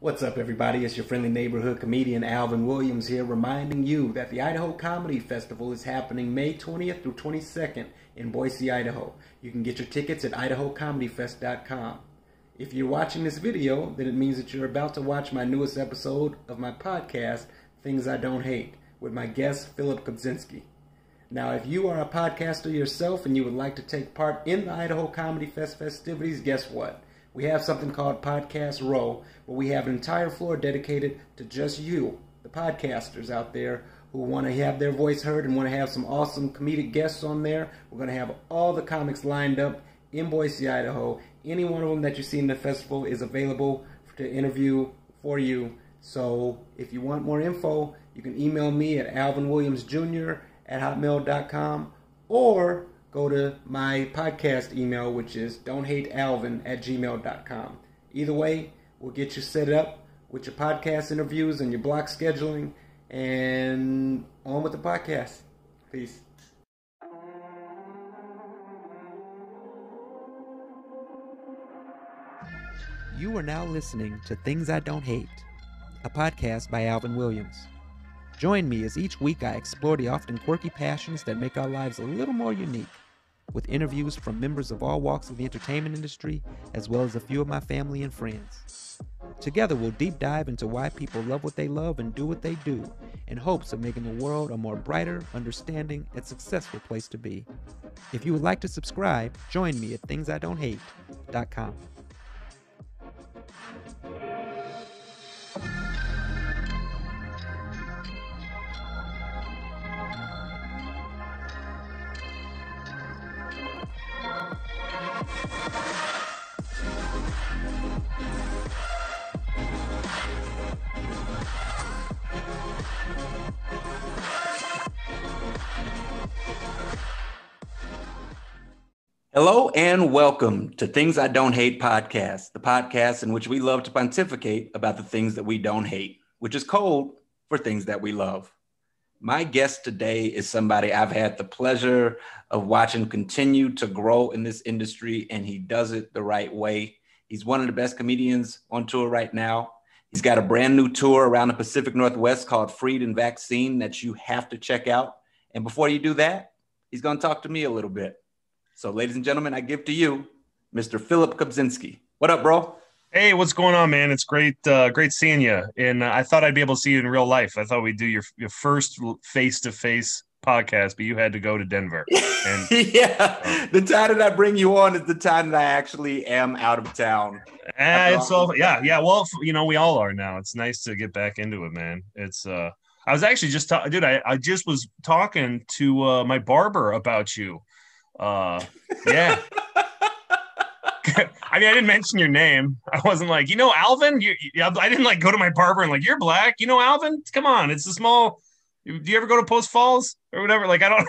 What's up, everybody? It's your friendly neighborhood comedian Alvin Williams here, reminding you that the Idaho Comedy Festival is happening May 20th through 22nd in Boise, Idaho. You can get your tickets at idahocomedyfest.com. If you're watching this video, then it means that you're about to watch my newest episode of my podcast, Things I Don't Hate, with my guest, Phillip Kopczynski. Now, if you are a podcaster yourself and you would like to take part in the Idaho Comedy Fest festivities, guess what? We have something called Podcast Row, where we have an entire floor dedicated to just you, the podcasters out there who want to have their voice heard and want to have some awesome comedic guests on there. We're going to have all the comics lined up in Boise, Idaho. Any one of them that you see in the festival is available to interview for you. So if you want more info, you can email me at alvinwilliamsjr@hotmail.com or go to my podcast email, which is don'thatealvin@gmail.com. Either way, we'll get you set up with your podcast interviews and your block scheduling, and on with the podcast. Peace. You are now listening to Things I Don't Hate, a podcast by Alvin Williams. Join me as each week I explore the often quirky passions that make our lives a little more unique, with interviews from members of all walks of the entertainment industry, as well as a few of my family and friends. Together we'll deep dive into why people love what they love and do what they do, in hopes of making the world a more brighter, understanding, and successful place to be. If you would like to subscribe, join me at thingsidon'thate.com. Hello and welcome to Things I Don't Hate podcast, the podcast in which we love to pontificate about the things that we don't hate, which is code for things that we love. My guest today is somebody I've had the pleasure of watching continue to grow in this industry, and he does it the right way. He's one of the best comedians on tour right now. He's got a brand new tour around the Pacific Northwest called Freed and Vaccine that you have to check out. And before you do that, he's going to talk to me a little bit. So, ladies and gentlemen, I give to you Mr. Phillip Kopczynski. What up, bro? Hey, what's going on, man? It's great seeing you. And I thought I'd be able to see you in real life. I thought we'd do your first face-to-face podcast, but you had to go to Denver. And yeah, the time that I bring you on is the time that I actually am out of town. Yeah. Well, we all are now. It's nice to get back into it, man. It's I was actually just I just was talking to my barber about you. Yeah. I mean, I didn't mention your name. I wasn't like, Alvin. I didn't go to my barber and you're black. Alvin. Come on, it's a small. Do you ever go to Post Falls or whatever? I don't.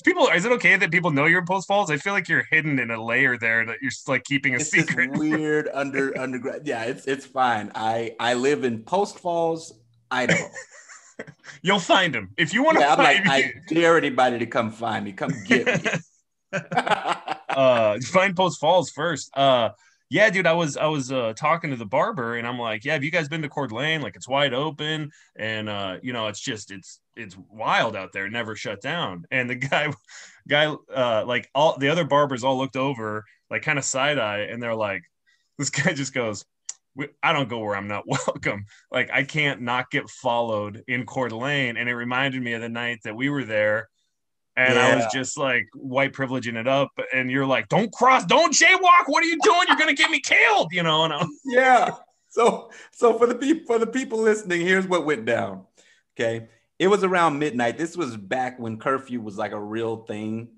People, is it okay that people know you're in Post Falls? I feel like you're hidden in a layer there that you're just keeping a secret. This weird undergrad. Yeah, it's fine. I live in Post Falls, Idaho. You'll find him if you want to. I dare anybody to come find me. Come get me. Find Post Falls first. Yeah, dude. I was talking to the barber, and I'm like, yeah, have you guys been to Coeur d'Alene? It's wide open, and it's wild out there. It never shut down. And the guy, all the other barbers all looked over, kind of side eye, and they're like, this guy just goes, I don't go where I'm not welcome. I can't not get followed in Coeur d'Alene. And it reminded me of the night that we were there. And I was just white privileging it up. And you're like, don't jaywalk. What are you doing? You're going to get me killed, And yeah. So for the people listening, here's what went down. Okay. It was around midnight. This was back when curfew was a real thing,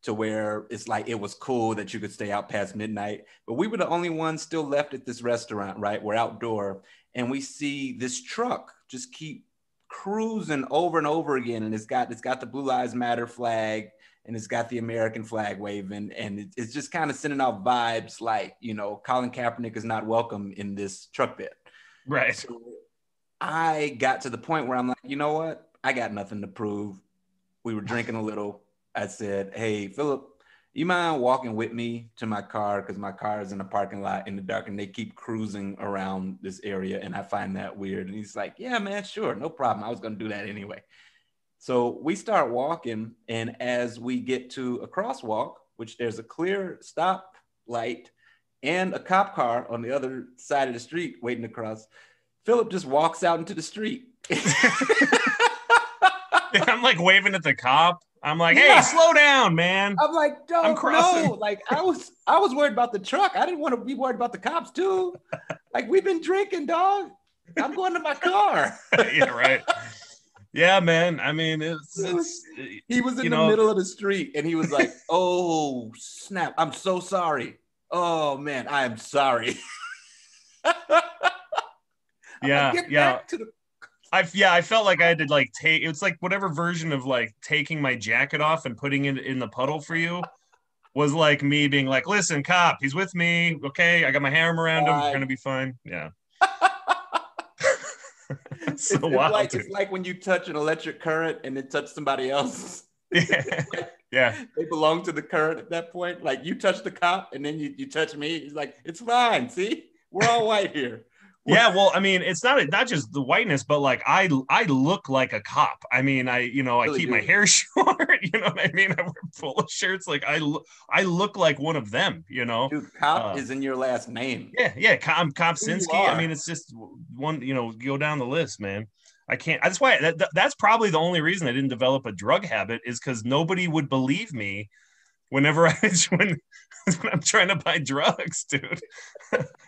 to where it's it was cool that you could stay out past midnight. But we were the only ones still left at this restaurant, right? We're outdoor, and we see this truck just keep cruising over and over again. And it's got the Blue Lives Matter flag, and it's got the American flag waving. And it's just kind of sending out vibes Colin Kaepernick is not welcome in this truck bed. Right. So I got to the point where I'm like, you know what? I got nothing to prove. We were drinking a little. I said, hey, Phillip, you mind walking with me to my car? Because my car is in the parking lot in the dark and they keep cruising around this area. And I find that weird. And he's like, yeah, man, sure. No problem. I was going to do that anyway. So we start walking. And as we get to a crosswalk, which there's a clear stop light and a cop car on the other side of the street waiting to cross, Phillip just walks out into the street. I'm like waving at the cop. I'm like, hey, slow down, man. I'm like, don't no. Like I was worried about the truck. I didn't want to be worried about the cops too. Like, we've been drinking, dog. I'm going to my car. Yeah, right. Yeah, man. I mean, he was in the middle of the street and he was like, oh, snap. I'm so sorry. Oh man, I am sorry. Yeah, like, yeah. I felt like I had to like take, it's like whatever version of like taking my jacket off and putting it in the puddle for you was like me being like, listen, cop, he's with me. Okay. I got my arm around him. We're going to be fine. Yeah. So it's like when you touch an electric current and then touch somebody else. Yeah. Yeah. They belong to the current at that point. Like, you touch the cop and then you touch me. He's like, it's fine. See, we're all white here. Yeah, well, I mean, it's not just the whiteness, but like I look like a cop. I mean, I really keep my hair short. You know what I mean? I wear polo shirts. Like I look like one of them. You know, dude, cop is in your last name. Yeah, I'm Kopczynski. I mean, it's just one. You know, go down the list, man. I can't. That's why that's probably the only reason I didn't develop a drug habit, is because nobody would believe me whenever when I'm trying to buy drugs, dude.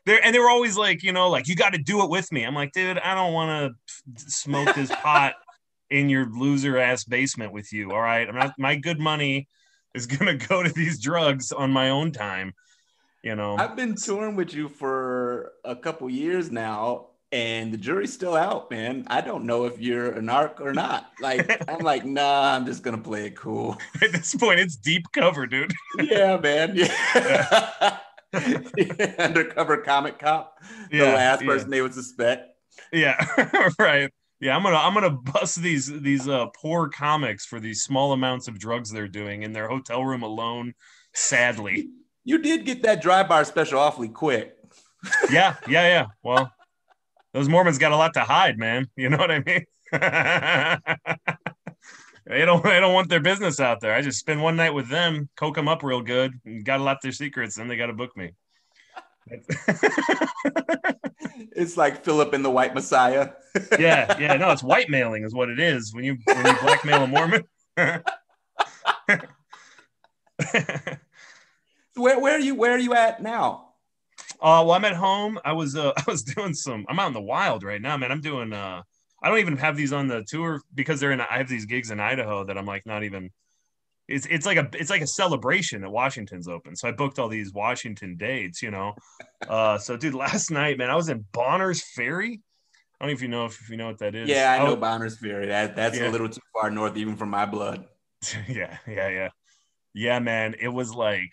They were always like, you know, like, you got to do it with me. I'm like, dude, I don't want to smoke this pot in your loser ass basement with you. All right. I'm not, my good money is going to go to these drugs on my own time. You know, I've been touring with you for a couple years now, and the jury's still out, man. I don't know if you're a narc or not. Like, I'm like, nah, I'm just going to play it cool. At this point, it's deep cover, dude. Yeah, man. Yeah. Undercover comic cop. The last person they would suspect. Yeah, right. Yeah, I'm gonna bust these poor comics for these small amounts of drugs they're doing in their hotel room alone, sadly. You did get that dry bar special awfully quick. Yeah. Well, those Mormons got a lot to hide, man. You know what I mean? They don't want their business out there. I just spend one night with them, coke them up real good, and got a lot of their secrets, and they got to book me. It's like Phillip and the White Messiah. Yeah. No, it's white mailing is what it is when you blackmail a Mormon. Where are you at now? Well, I'm at home. I was doing I'm out in the wild right now, man. I'm doing I don't even have these on the tour because I have these gigs in Idaho that I'm like not even. It's like a celebration that Washington's open. So I booked all these Washington dates, you know. So dude, last night, man, I was in Bonner's Ferry. I don't know if you know what that is. Yeah, I know Bonner's Ferry. That's a little too far north even for my blood. Yeah, man. It was like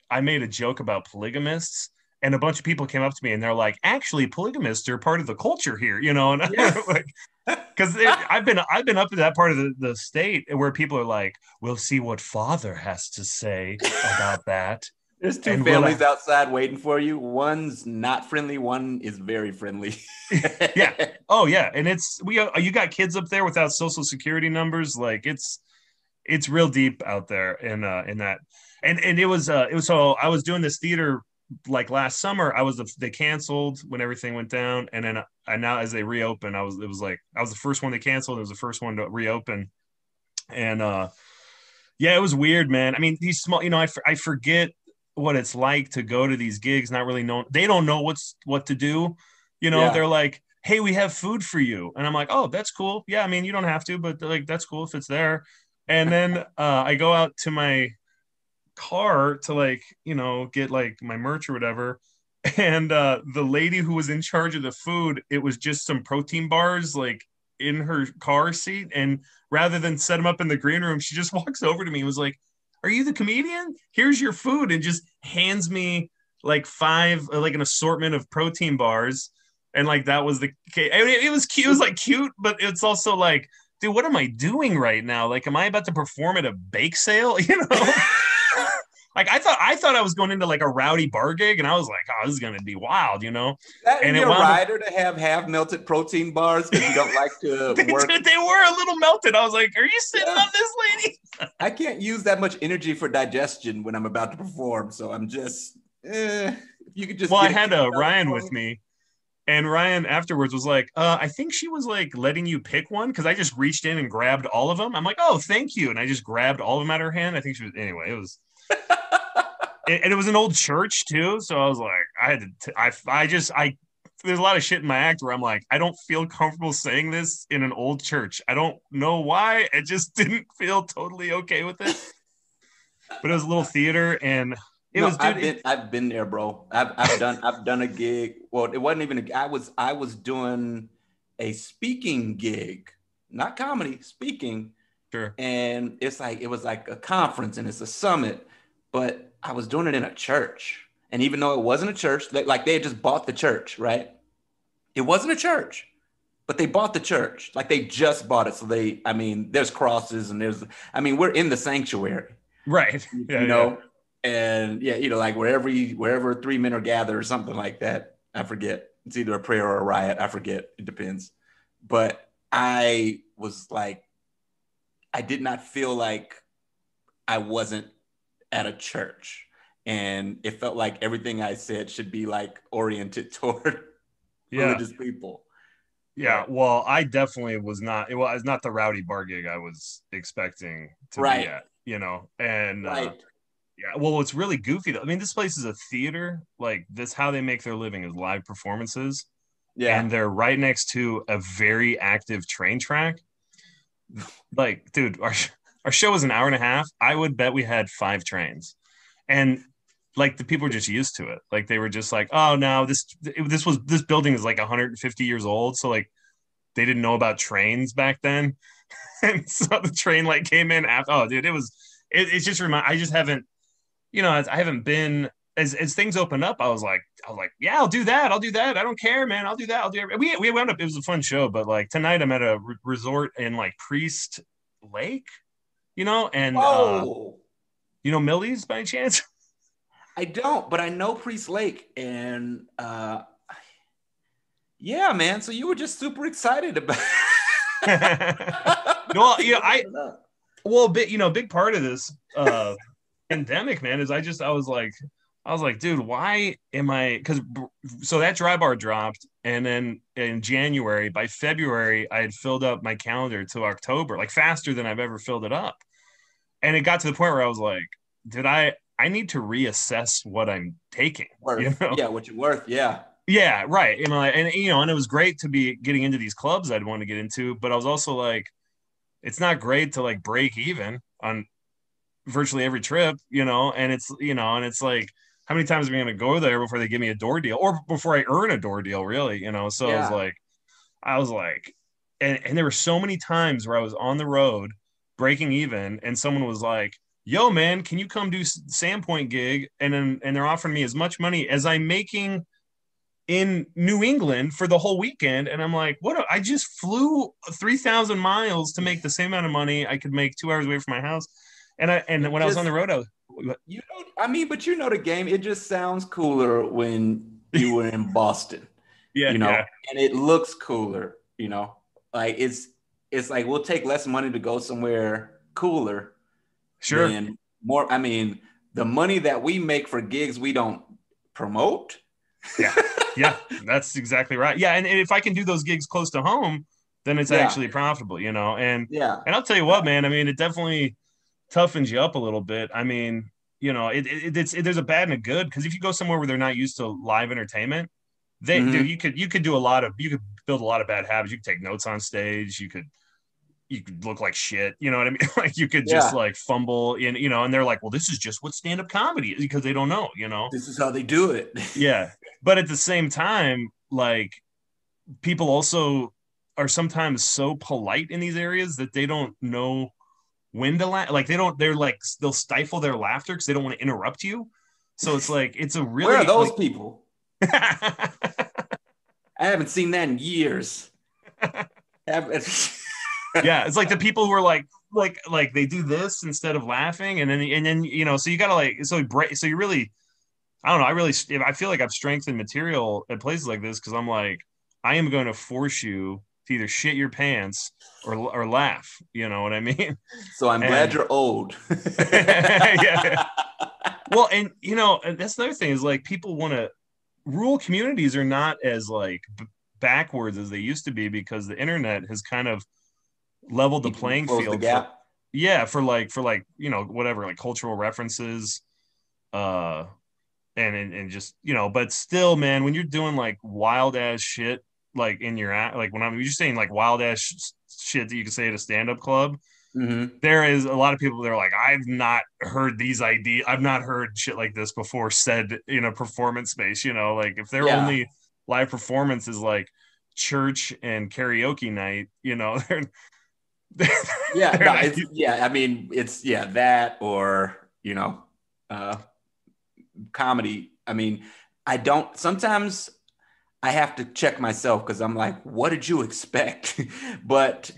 I made a joke about polygamists. And a bunch of people came up to me and they're like, actually, polygamists are part of the culture here, you know? And I'm like, because I've been up to that part of the state where people are like, we'll see what father has to say about that. There's two families outside waiting for you. One's not friendly. One is very friendly. Yeah. Oh yeah. And you got kids up there without social security numbers. Like it's real deep out there in that. And it was so I was doing this theater like last summer. They canceled when everything went down, and then now as they reopen, I was the first one they canceled. It was the first one to reopen, and yeah, it was weird, man. I mean, these small, you know, I forget what it's like to go to these gigs, not really know. They don't know what to do, you know. Yeah. They're like, hey, we have food for you, and I'm like, oh, that's cool. Yeah, I mean, you don't have to, but like that's cool if it's there. And then I go out to my car to like, you know, get like my merch or whatever, and the lady who was in charge of the food, it was just some protein bars like in her car seat, and rather than set them up in the green room, she just walks over to me and was like, are you the comedian? Here's your food, and just hands me like an assortment of protein bars. And like that was the case. I mean, it was cute. It was like cute, but it's also like, dude, what am I doing right now? Like, am I about to perform at a bake sale? You know? Like I thought I was going into like a rowdy bar gig, and I was like, oh, this is gonna be wild, you know. That And in it your wound up, rider to have half melted protein bars because you don't like to work. they were a little melted. I was like, are you sitting Yeah. on this, lady? I can't use that much energy for digestion when I'm about to perform, so I'm just. If you could just Well, I get a had cake out of Ryan it for with me, and Ryan afterwards was like, I think she was like letting you pick one because I just reached in and grabbed all of them. I'm like, oh, thank you, and I just grabbed all of them out of her hand. I think she was anyway. It was. And it was an old church too, so I was like, I had to. I there's a lot of shit in my act where I'm like, I don't feel comfortable saying this in an old church. I don't know why. It just didn't feel totally okay with it. But it was a little theater, and it was. Dude, I've been there, bro. I've done a gig. Well, it wasn't even a. I was doing a speaking gig, not comedy, speaking. sure. And it was like a conference and it's a summit, but I was doing it in a church. And even though it wasn't a church, like they had just bought the church, right? It wasn't a church, but they bought the church. Like they just bought it. So there's crosses and we're in the sanctuary. Right. Yeah, you know, and like wherever 3 men are gathered or something like that. I forget. It's either a prayer or a riot. I forget. It depends. But I was like, I did not feel like I wasn't at a church. And it felt like everything I said should be like oriented toward religious people. Yeah. Well, I definitely was not. It was not the rowdy bar gig I was expecting to be at, you know. And yeah. Well, it's really goofy though. I mean, this place is a theater. Like this, how they make their living is live performances. Yeah. And they're right next to a very active train track. Like, dude, our show was an hour and a half. I would bet we had 5 trains, and like the people were just used to it. Like they were just like, oh no, this building is like 150 years old, so like they didn't know about trains back then, and so the train like came in after. Oh, dude, it's just I just haven't, I haven't been as things opened up. I was like, yeah, I'll do that. I don't care, man. I'll do that. I'll do it. We wound up. It was a fun show, but like tonight I'm at a resort in like Priest Lake, and Millie's by any chance? I don't, but I know Priest Lake, and yeah, man. So you were just super excited about. No, big part of this pandemic, man, is I was like, dude, why am I? So that dry bar dropped, and then in January, by February, I had filled up my calendar to October, like faster than I've ever filled it up, and it got to the point where I was like, I need to reassess what I'm taking. Yeah, what you're worth. Yeah. Yeah, right. And it was great to be getting into these clubs I'd want to get into, but I was also like, it's not great to like break even on virtually every trip, and it's like, how many times am I going to go there before they give me a door deal or before I earn a door deal, really, So yeah. I was like, and there were so many times where I was on the road breaking even, and someone was like, yo, man, can you come do Sandpoint gig? And they're offering me as much money as I'm making in New England for the whole weekend. And I'm like, what? I just flew 3,000 miles to make the same amount of money I could make 2 hours away from my house. And when I was on the road, but the game, it just sounds cooler when you were in Boston, and it looks cooler, like it's like, we'll take less money to go somewhere cooler. Sure. And more, the money that we make for gigs, we don't promote. Yeah, that's exactly right. Yeah. And if I can do those gigs close to home, then it's actually profitable, and I'll tell you what, man, it definitely toughens you up a little bit. There's a bad and a good, because if you go somewhere where they're not used to live entertainment, dude, you could build a lot of bad habits. You could take notes on stage. You could look like shit. You know what I mean? Like you could just like fumble in, and they're like, well, this is just what stand-up comedy is, because they don't know, This is how they do it. Yeah. But at the same time, like people also are sometimes so polite in these areas that they don't know when to laugh. Like they'll stifle their laughter because they don't want to interrupt you. So it's like, it's a really. Where are those people? I haven't seen that in years. Yeah, it's like the people who are like, like they do this instead of laughing, and then you know, so you gotta like so you really, I don't know, I feel like I've strengthened material at places like this because I'm like, I am going to force you to either shit your pants or laugh. You know what I mean? So I'm glad you're old. Yeah. Well, and you know, that's another thing is like people want to, rural communities are not as like backwards as they used to be because the internet has kind of leveled the playing field. The gap. For like, you know, whatever, like cultural references, and just, you know, but still, man, when you're doing like wild ass shit, like in your like when you're saying like wild ass shit that you can say at a stand-up club, there is a lot of people that are like, I've not heard these ideas, I've not heard shit like this before said in a performance space, you know, like if their only live performance is like church and karaoke night, you know, I mean, it's that, or, you know, comedy. I mean, sometimes I have to check myself because I'm like, what did you expect? But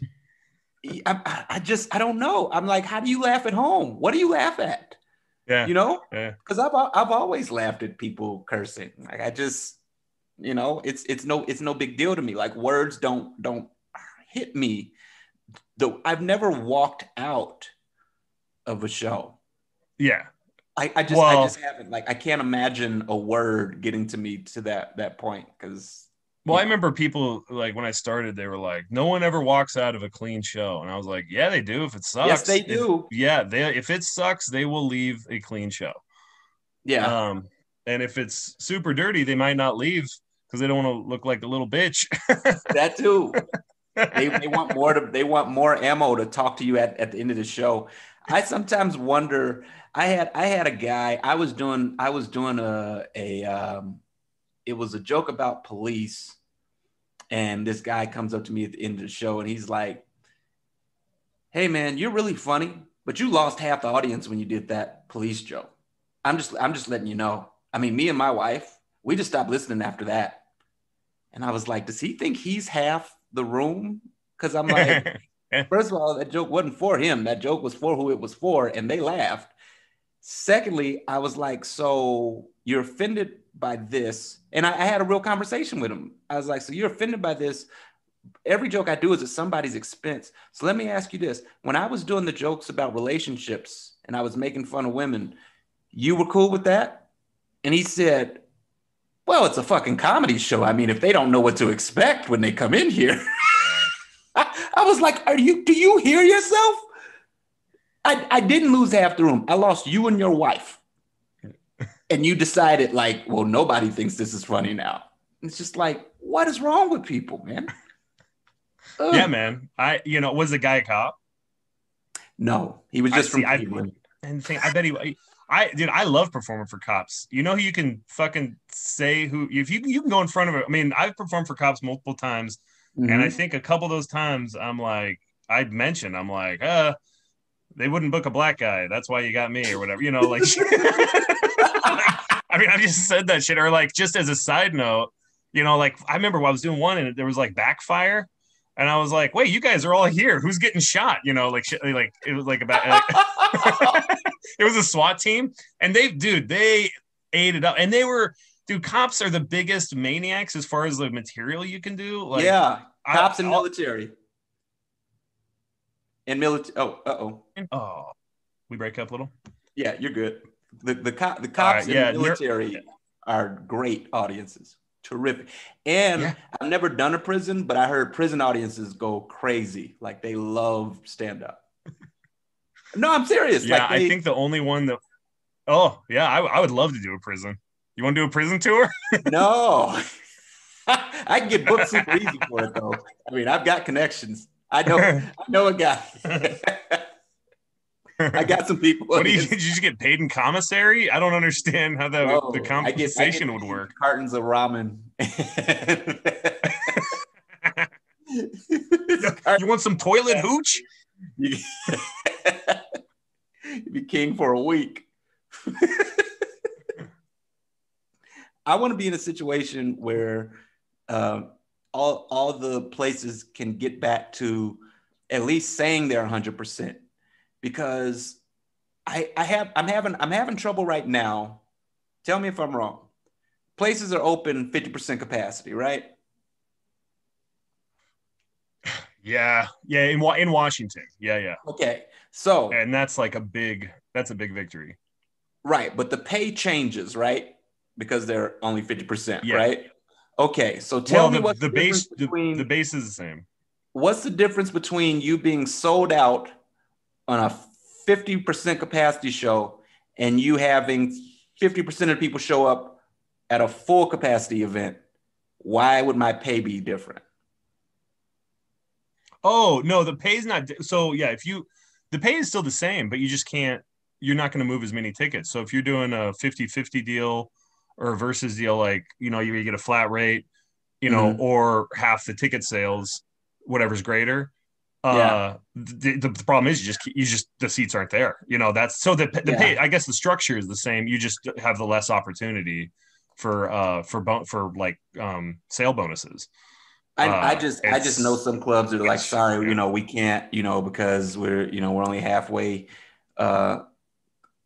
I don't know. I'm like, how do you laugh at home? What do you laugh at? Yeah. You know, because I've always laughed at people cursing. Like I just, you know, it's no big deal to me. Like words don't hit me. Though I've never walked out of a show. Yeah. I just haven't. Like I can't imagine a word getting to me to that point because. Well, I remember people like when I started, they were like, "No one ever walks out of a clean show," and I was like, "Yeah, they do. If it sucks, yes, they do. If it sucks, they will leave a clean show. Yeah. And if it's super dirty, they might not leave because they don't want to look like a little bitch. That too. They want more ammo to talk to you at the end of the show. I sometimes wonder. I had a guy. I was doing it was a joke about police, and this guy comes up to me at the end of the show and he's like, "Hey man, you're really funny, but you lost half the audience when you did that police joke. I'm just letting you know. I mean, me and my wife, we just stopped listening after that." And I was like, does he think he's half the room? Because I'm like, first of all, that joke wasn't for him. That joke was for who it was for, and they laughed. Secondly, I was like, so you're offended by this? And I had a real conversation with him. I was like, so you're offended by this? Every joke I do is at somebody's expense. So let me ask you this. When I was doing the jokes about relationships and I was making fun of women, you were cool with that? And he said, well, it's a fucking comedy show. I mean, if they don't know what to expect when they come in here. I was like, do you hear yourself? I didn't lose half the room. I lost you and your wife. And you decided like, well, nobody thinks this is funny now. It's just like, what is wrong with people, man? Ugh. Yeah, man. Was the guy a cop? No, he was just from Cleveland. I bet I love performing for cops. You know who you can fucking say who, if you can go in front of it. I mean, I've performed for cops multiple times. And I think a couple of those times I'm like, they wouldn't book a black guy. That's why you got me or whatever, you know, like, I mean, I just said that shit. Or like, just as a side note, you know, like I remember I was doing one and there was like backfire. And I was like, wait, you guys are all here. Who's getting shot? You know, like, shit, like it was like about, it was a SWAT team. And they ate it up. And cops are the biggest maniacs as far as the material you can do. Like, yeah, cops and military. And military. Oh, we break up a little. Yeah, you're good. The cops and military are great audiences. Terrific. And I've never done a prison, but I heard prison audiences go crazy. Like they love stand up. No, I'm serious. Yeah, like I think the only one that. Oh yeah, I would love to do a prison. You want to do a prison tour? No, I can get booked super easy for it though. I mean, I've got connections. I know a guy. I got some people. What did you just get paid in commissary? I don't understand how the compensation would work. Cartons of ramen. You want some toilet hooch? You'd be king for a week. I want to be in a situation where all the places can get back to at least saying they're 100%. because I'm having trouble right now. Tell me if I'm wrong. Places are open 50% capacity, right? Yeah, in Washington. Yeah. Okay. So, and that's like a big victory. Right, but the pay changes, right? Because they're only 50%, Yeah. right? Okay, so tell me the base the base is the same. What's the difference between you being sold out on a 50% capacity show and you having 50% of people show up at a full capacity event? Why would my pay be different? Oh, no, the pay's not. So yeah, the pay is still the same, but you just you're not going to move as many tickets. So if you're doing a 50-50 deal or a versus deal, like, you get a flat rate, or half the ticket sales, whatever's greater. The problem is you just the seats aren't there. That's so the pay. I guess the structure is the same. You just have the less opportunity for sale bonuses. I just know some clubs that are like, sorry, we can't, because we're only halfway,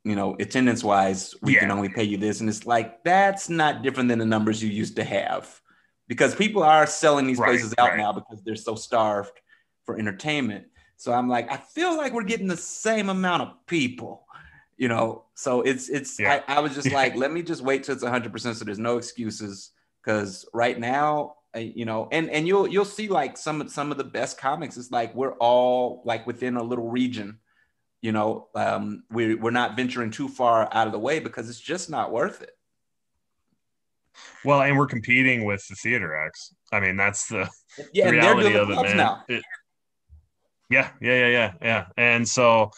attendance wise, we can only pay you this. And it's like, that's not different than the numbers you used to have, because people are selling these places out now because they're so starved for entertainment. So I'm like, I feel like we're getting the same amount of people, so I was just like, let me just wait till it's 100%. So there's no excuses. Cause right now, and you'll see like some of the best comics. It's like, we're all like within a little region. We're not venturing too far out of the way because it's just not worth it. Well, and we're competing with the theater acts. I mean, that's the reality and they're doing of it, man. Now. Yeah. And so,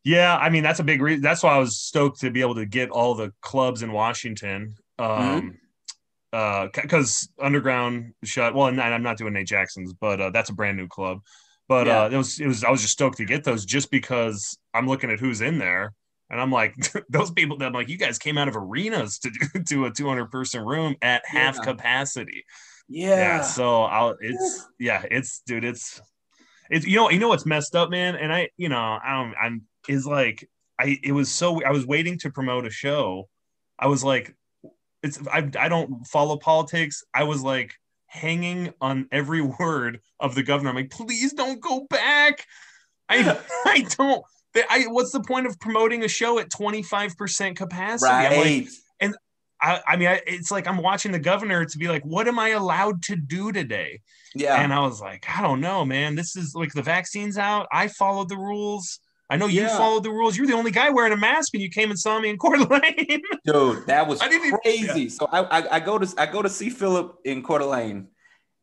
I mean, that's a big reason. That's why I was stoked to be able to get all the clubs in Washington. Because Underground shut. Well, and I'm not doing Nate Jackson's, but that's a brand new club. But I was just stoked to get those, just because I'm looking at who's in there, and I'm like, those people that I'm like, you guys came out of arenas to do a 200-person room at half capacity. Yeah. So it's what's messed up, man. And I was waiting to promote a show. I was like, I don't follow politics. I was like hanging on every word of the governor. I'm like, please don't go back. I don't. What's the point of promoting a show at 25% capacity? Right. I'm like, and it's like I'm watching the governor to be like, what am I allowed to do today? Yeah. And I was like, I don't know, man. This is like, the vaccine's out. I followed the rules. I know you followed the rules. You're the only guy wearing a mask when you came and saw me in Coeur d'Alene. Dude, that was crazy. Yeah. So I go to see Phillip in Coeur d'Alene,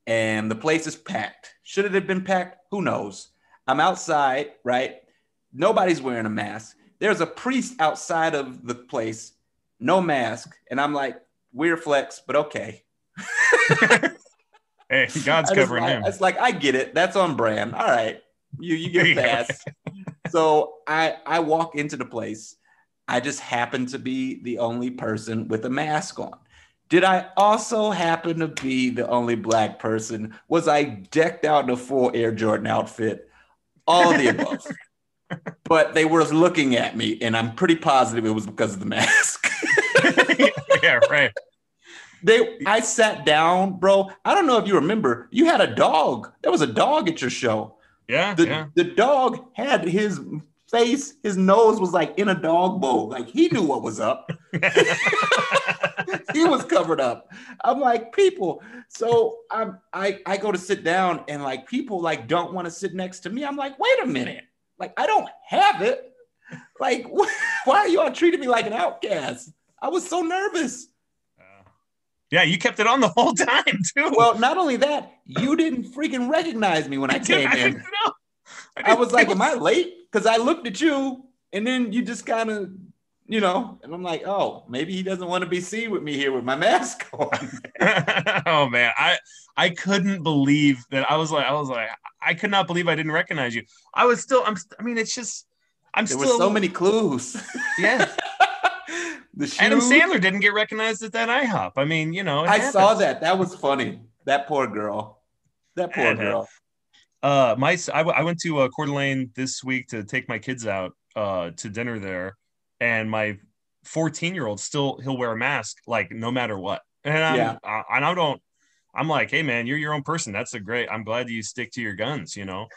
and the place is packed. Should it have been packed? Who knows? I'm outside, right? Nobody's wearing a mask. There's a priest outside of the place, no mask. And I'm like, weird flex, but okay. Hey, God's covering him. It's like, I get it. That's on brand. All right. You get a pass. So I walk into the place. I just happen to be the only person with a mask on. Did I also happen to be the only Black person? Was I decked out in a full Air Jordan outfit? All of the above. But they were looking at me, and I'm pretty positive it was because of the mask. Yeah, right. I sat down, bro. I don't know if you remember, you had a dog. There was a dog at your show. Yeah. The dog had his face, his nose was like in a dog bowl. Like, he knew what was up. He was covered up. I'm like, people. So I go to sit down, and like, people like don't want to sit next to me. I'm like, wait a minute. Like, I don't have it. Like, why are y'all treating me like an outcast? I was so nervous. Yeah, you kept it on the whole time, too. Well, not only that, you didn't freaking recognize me when I came in. I was like, am I late? Because I looked at you, and then you just kind of, and I'm like, oh, maybe he doesn't want to be seen with me here with my mask on. Oh, man. I couldn't believe that. I was like, I could not believe I didn't recognize you. There were so many clues. Yeah. Adam Sandler didn't get recognized at that IHOP. I mean, I saw that. That was funny. That poor girl. I went to Coeur d'Alene this week to take my kids out to dinner there, and my 14-year-old still he'll wear a mask like no matter what. And I'm like, hey man, you're your own person. I'm glad you stick to your guns, you know.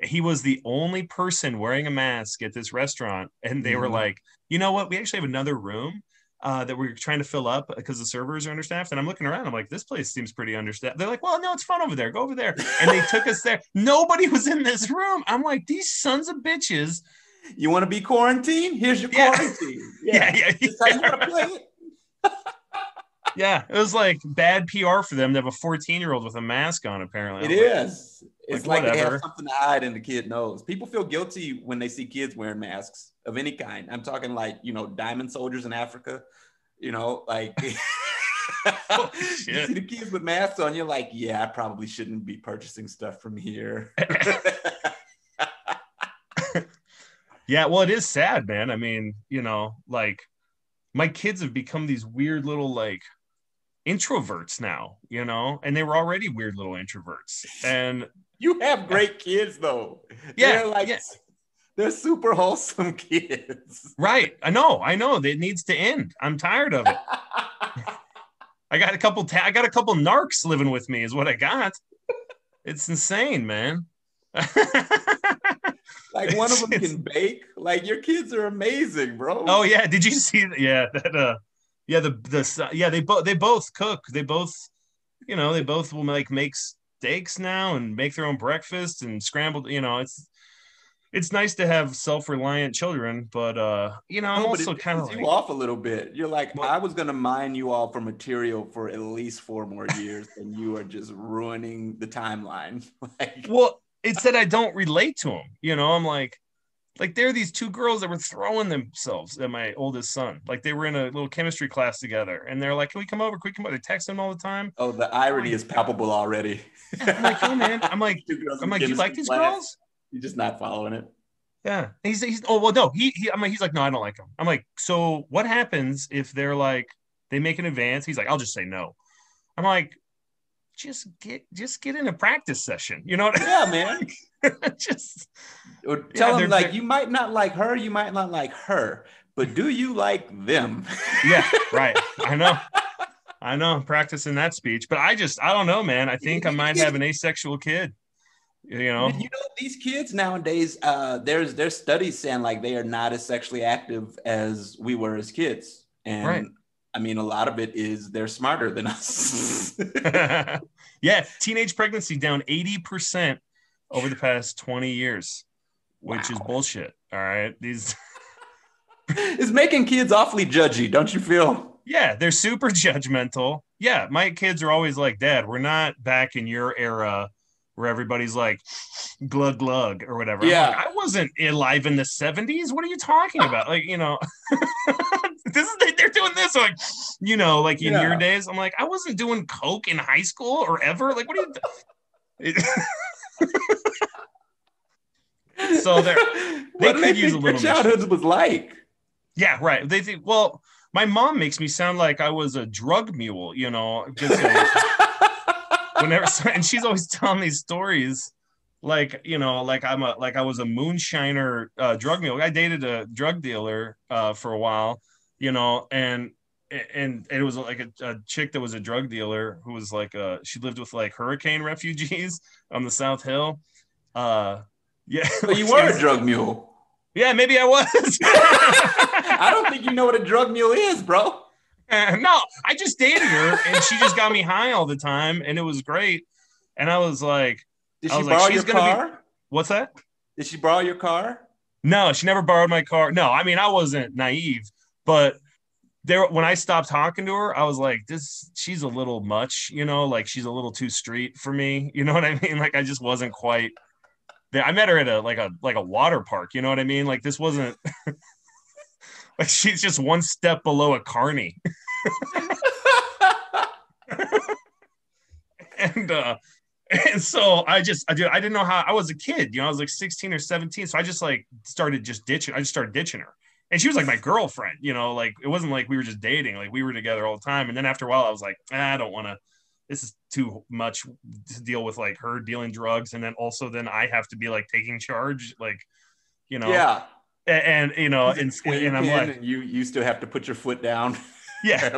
He was the only person wearing a mask at this restaurant, and they were like, you know what? We actually have another room that we're trying to fill up because the servers are understaffed. And I'm looking around. I'm like, this place seems pretty understaffed. They're like, well, no, it's fun over there. Go over there. And they took us there. Nobody was in this room. I'm like, these sons of bitches. You want to be quarantined? Here's your quarantine. Yeah. That's how you want to play it. Yeah, it was like bad PR for them to have a 14-year-old with a mask on, apparently. It is. It's like they whatever. have something to hide and the kid knows. People feel guilty when they see kids wearing masks of any kind. I'm talking like, you know, diamond soldiers in Africa, you know, like Oh, you shit. see the kids with masks on, you're like, yeah, I probably shouldn't be purchasing stuff from here. Yeah, well, it is sad, man. I mean, you know, like my kids have become these weird little like introverts now, you know, and they were already weird little introverts. And You have great kids though. Yeah, They're like, yeah. they're super wholesome kids. Right. I know. It needs to end. I'm tired of it. I got a couple narcs living with me is what I got. It's insane, man. Like one of them can bake. Like your kids are amazing, bro. Oh yeah, did you see that? Yeah, they both cook. They both, you know, they both will make steaks now and make their own breakfast and scrambled, you know, it's nice to have self-reliant children, but you know, I'm also kind of you off a little bit. You're like, What? I was gonna mine you all for material for at least 4 more years, and you are just ruining the timeline. Like, well, it's that I don't relate to them. You know, I'm like there are these 2 girls that were throwing themselves at my oldest son. Like they were in a little chemistry class together, and they're like, "Can we come over? Can we come over?" They text him all the time. oh, the irony is palpable already. I'm like, "Oh man," I'm like, You "You like these class. girls?" You're just not following it. Yeah. He's oh well no he's like, no, I don't like them. I'm like, so what happens if they're like they make an advance? He's like, I'll just say no. I'm like, just get in a practice session, you know what Yeah, man. just Or tell them like, they're- you might not like her, you might not like her, but do you like them? yeah, right. I know I'm practicing that speech, but I don't know, man. I think I might have an asexual kid, you know. These kids nowadays, there's studies saying like they are not as sexually active as we were as kids. And Right. I mean, a lot of it is they're smarter than us. Yeah, teenage pregnancy down 80% over the past 20 years, which is Wow. bullshit. All right. These It's making kids awfully judgy, don't you feel? Yeah, they're super judgmental. Yeah, my kids are always like, Dad, we're not back in your era where everybody's like glug glug or whatever. I'm Yeah. like, I wasn't alive in the 70s. What are you talking about? Like, you know, they're doing this like, you know, like in your days. I'm like, I wasn't doing coke in high school or ever. Like, what are you So they What do could use a think little their childhoods was like? Yeah, right. They think, well, my mom makes me sound like I was a drug mule, you know, just whenever, and she's always telling these stories like, you know, like I was a moonshiner drug mule. I dated a drug dealer for a while, you know, and it was like a chick that was a drug dealer who was like she lived with like hurricane refugees on the South Hill. Yeah. So you were a drug mule. Yeah, maybe I was. I don't think you know what a drug mule is, bro. No, I just dated her and she just got me high all the time and it was great. And I was like, Did she borrow your car? What's that? Did she borrow your car? No, she never borrowed my car. No, I mean, I wasn't naive, but when I stopped talking to her, I was like, she's a little much, you know, like she's a little too street for me. You know what I mean? Like I just wasn't quite there. I met her at a water park. You know what I mean? Like this wasn't like she's just one step below a carny. And so I didn't know how. I was a kid, you know, I was like 16 or 17. So I just like started ditching her. And she was like my girlfriend, you know, like it wasn't like we were just dating, like we were together all the time. And then after a while I was like, I don't want this is too much to deal with, like her dealing drugs. And then also then I have to be like taking charge, like, you know, Yeah. and you know, and I'm like, and you still have to put your foot down. yeah.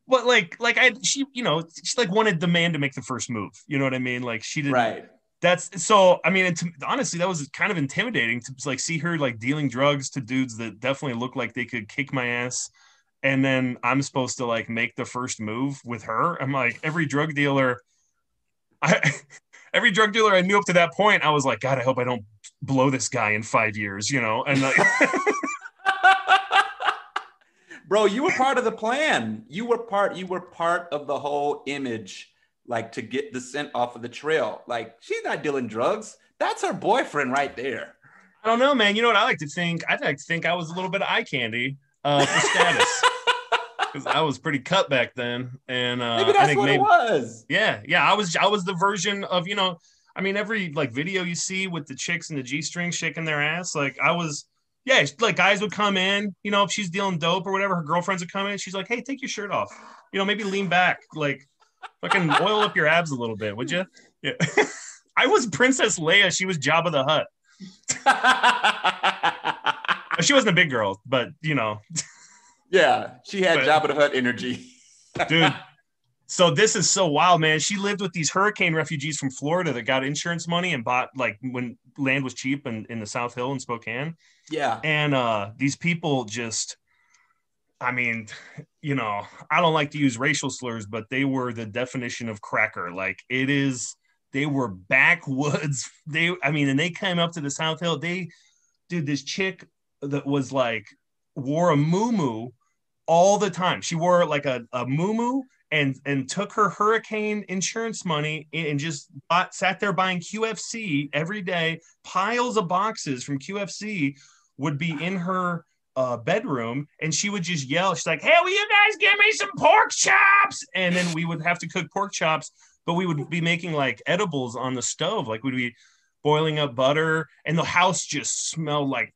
But like she, you know, she like wanted the man to make the first move. You know what I mean? Like she didn't. Right. That's so. I mean, honestly, that was kind of intimidating to like see her like dealing drugs to dudes that definitely look like they could kick my ass, and then I'm supposed to like make the first move with her. I'm like every drug dealer I knew up to that point. I was like, God, I hope I don't blow this guy in 5 years. You know, and like. Bro, you were part of the plan. You were part of the whole image, like to get the scent off of the trail. Like she's not dealing drugs. That's her boyfriend right there. I don't know, man. You know what I like to think? I like to think I was a little bit of eye candy for status. Because I was pretty cut back then. And maybe that's it was. Yeah. I was the version of, you know, I mean, every like video you see with the chicks and the G-string shaking their ass, like I was. Yeah, like guys would come in, you know, if she's dealing dope or whatever, her girlfriends would come in. She's like, hey, take your shirt off. You know, maybe lean back, like fucking oil up your abs a little bit, would you? Yeah. I was Princess Leia. She was Jabba the Hutt. She wasn't a big girl, but, you know. Yeah, she had Jabba the Hutt energy. Dude, so this is so wild, man. She lived with these hurricane refugees from Florida that got insurance money and bought, like, when land was cheap in the South Hill in Spokane. Yeah. And these people just, I mean, you know, I don't like to use racial slurs, but they were the definition of cracker. Like they were backwoods. And they came up to the South Hill. This chick that was like, wore a muumuu all the time. She wore like a muumuu and took her hurricane insurance money and just sat there buying QFC every day. Piles of boxes from QFC would be in her bedroom, and she would just yell. She's like, hey, will you guys give me some pork chops? And then we would have to cook pork chops, but we would be making like edibles on the stove. Like we'd be boiling up butter, and the house just smelled like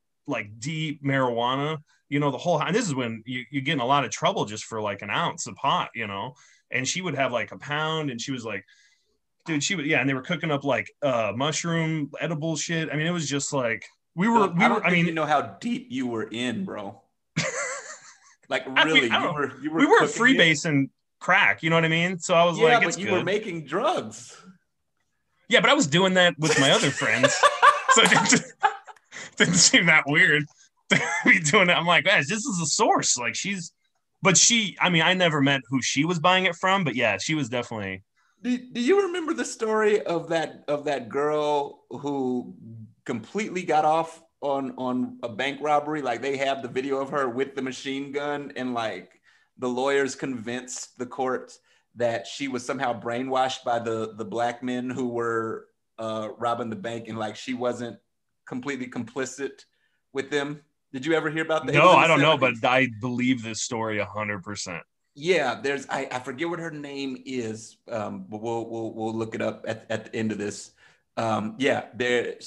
deep marijuana, you know, the whole, and this is when you get in a lot of trouble just for like an ounce of pot, you know. And she would have like a pound, and she was like, dude, and they were cooking up like mushroom edible shit. I mean, it was just like, we were, you know how deep you were in, bro. Like really, you were freebasing crack, you know what I mean? So I was like, but you were making drugs. Yeah, but I was doing that with my other friends. So it didn't seem that weird to be doing it. I'm like, guys, this is a source. Like I never met who she was buying it from, but yeah, she was definitely. Do you remember the story of that girl who completely got off on a bank robbery? Like they have the video of her with the machine gun, and like the lawyers convinced the court that she was somehow brainwashed by the black men who were robbing the bank, and like she wasn't completely complicit with them. Did you ever hear about that? No, I don't know, but I believe this story 100%. Yeah, there's I forget what her name is, but we'll look it up at the end of this. There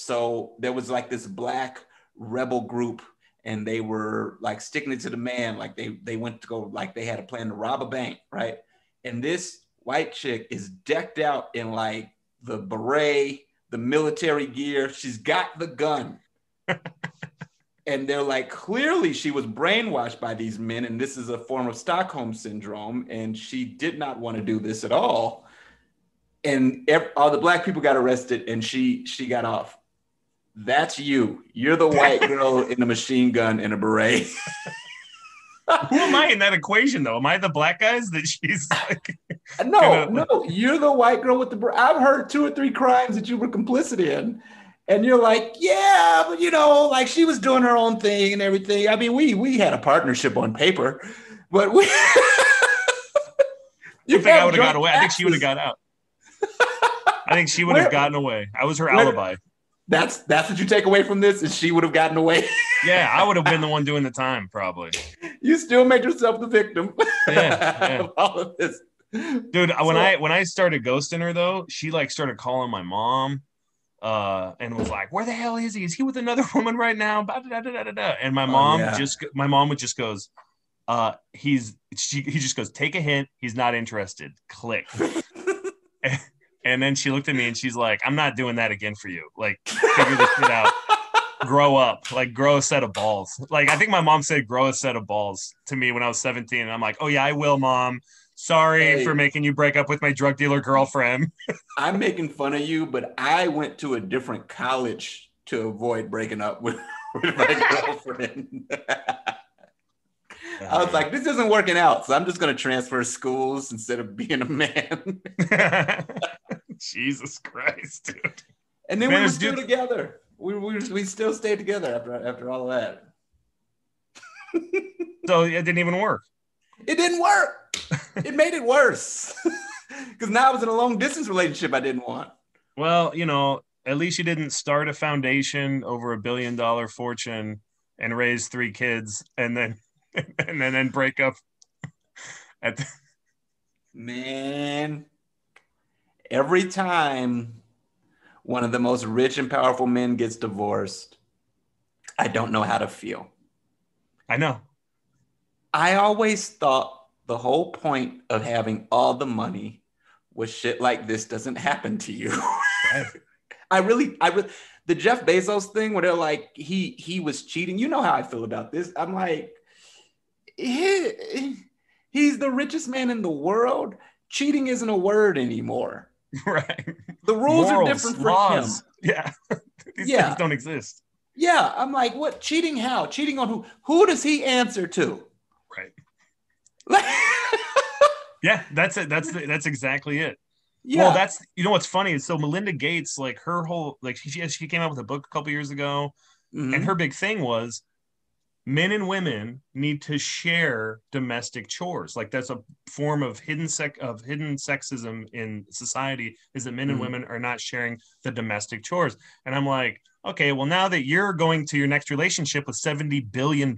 was like this black rebel group, and they were like sticking it to the man. Like they went to go, like they had a plan to rob a bank, right? And this white chick is decked out in like the beret, the military gear. She's got the gun. And they're like, clearly she was brainwashed by these men, and this is a form of Stockholm syndrome, and she did not want to do this at all. And all the black people got arrested, and she got off. That's you. You're the white girl in a machine gun and a beret. Who am I in that equation, though? Am I the black guys that she's like? No, you're the white girl with the beret. I've heard 2 or 3 crimes that you were complicit in. And you're like, yeah, but you know, like she was doing her own thing and everything. I mean, we had a partnership on paper, but we. You think I would have got away? I think she would have got out. I think she would have gotten away. I was her alibi. That's what you take away from this, is she would have gotten away. Yeah, I would have been the one doing the time, probably. You still make yourself the victim. Yeah. Of all of this, dude. When I started ghosting her, though, she like started calling my mom. And was like, where the hell is he? Is he with another woman right now? And my mom my mom would just goes, he just goes, take a hint. He's not interested. Click. And then she looked at me and she's like, I'm not doing that again for you. Like, figure this shit out. Grow up. Like, grow a set of balls. Like, I think my mom said, grow a set of balls to me when I was 17. And I'm like, oh, yeah, I will, Mom. Sorry for making you break up with my drug dealer girlfriend. I'm making fun of you, but I went to a different college to avoid breaking up with my girlfriend. I was like, this isn't working out, so I'm just going to transfer schools instead of being a man. Jesus Christ, dude. And then we were still together. We still stayed together after all of that. So it didn't even work. It didn't work. It made it worse. Because now I was in a long distance relationship I didn't want. Well, you know, at least you didn't start a foundation over $1 billion fortune and raise 3 kids and then break up. Man, every time one of the most rich and powerful men gets divorced, I don't know how to feel. I know. I always thought the whole point of having all the money was shit like this doesn't happen to you. Right. I really, the Jeff Bezos thing where they're like, he was cheating. You know how I feel about this. I'm like, he's the richest man in the world. Cheating isn't a word anymore. Right. The rules are different for him. Yeah. These things don't exist. Yeah. I'm like, what? Cheating how? Cheating on who? Who does he answer to? Right. Yeah, that's it. That's exactly it. Yeah. Well, that's, you know what's funny? So Melinda Gates, like her whole, like she came out with a book a couple years ago, and her big thing was men and women need to share domestic chores. Like that's a form of hidden sexism in society, is that men and women are not sharing the domestic chores. And I'm like, okay, well, now that you're going to your next relationship with $70 billion,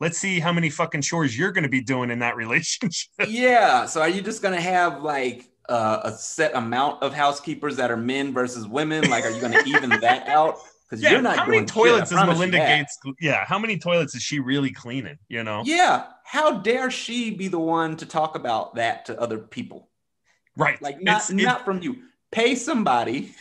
let's see how many fucking chores you're going to be doing in that relationship. Yeah. So are you just going to have like a set amount of housekeepers that are men versus women? Like, are you going to even that out? Because you're not how doing many toilets shit, is Melinda Gates? Yeah. How many toilets is she really cleaning? You know? Yeah. How dare she be the one to talk about that to other people? Right. Like not from you. Pay somebody.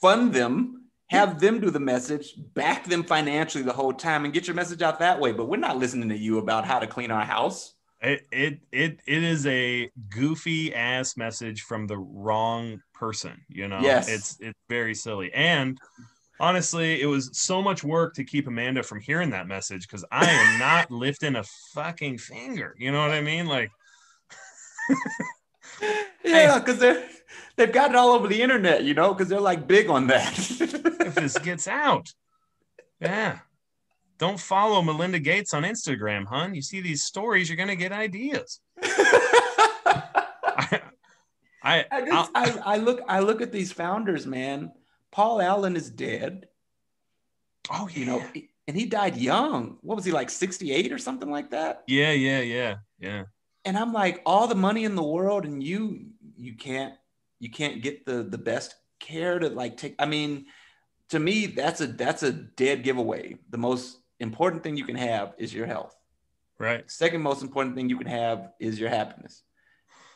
Fund them, have them do the message, back them financially the whole time, and get your message out that way. But we're not listening to you about how to clean our house. It is a goofy ass message from the wrong person. You know, yes. It's very silly. And honestly, it was so much work to keep Amanda from hearing that message, because I am not lifting a fucking finger. You know what I mean? Like, yeah, because they've got it all over the internet, you know, because they're like big on that. If this gets out, yeah. Don't follow Melinda Gates on Instagram, hun. You see these stories, you're gonna get ideas. I look at these founders, man. Paul Allen is dead. Oh, yeah. You know, and he died young. What was he, like 68 or something like that? Yeah. And I'm like, all the money in the world, and you can't get the best care to like take. I mean, to me, that's a dead giveaway. The most important thing you can have is your health. Right. Second most important thing you can have is your happiness.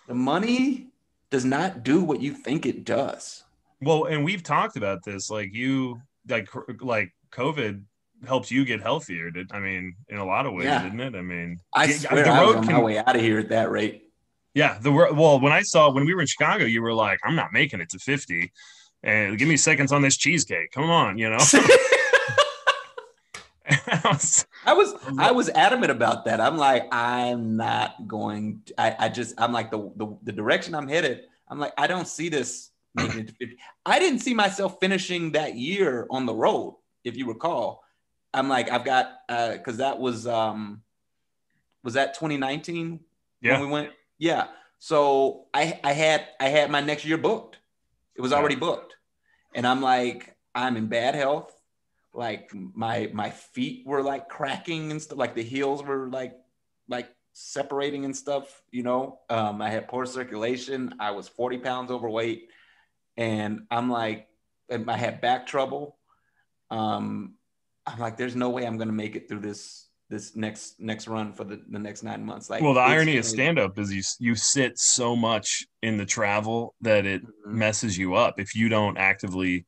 The money does not do what you think it does. Well, and we've talked about this. Like COVID helps you get healthier. I mean, in a lot of ways, didn't it? I mean, I swear I was on my way out of here at that rate. Yeah. When we were in Chicago, you were like, I'm not making it to 50 and give me seconds on this cheesecake. Come on, you know? I was adamant about that. I'm like, I'm not going to, I'm like the direction I'm headed. I'm like, I don't see this making it to 50. I didn't see myself finishing that year on the road. If you recall, I'm like, I've got, cause that was that 2019 when we went? Yeah. So I had my next year booked. It was already booked. And I'm like, I'm in bad health. Like my feet were like cracking and stuff. Like the heels were like separating and stuff, you know. I had poor circulation. I was 40 pounds overweight. And I'm like, and I had back trouble. I'm like, there's no way I'm going to make it through this this next run for the next 9 months. Like, well, the it's irony of crazy. stand-up is you sit so much in the travel that it messes you up if you don't actively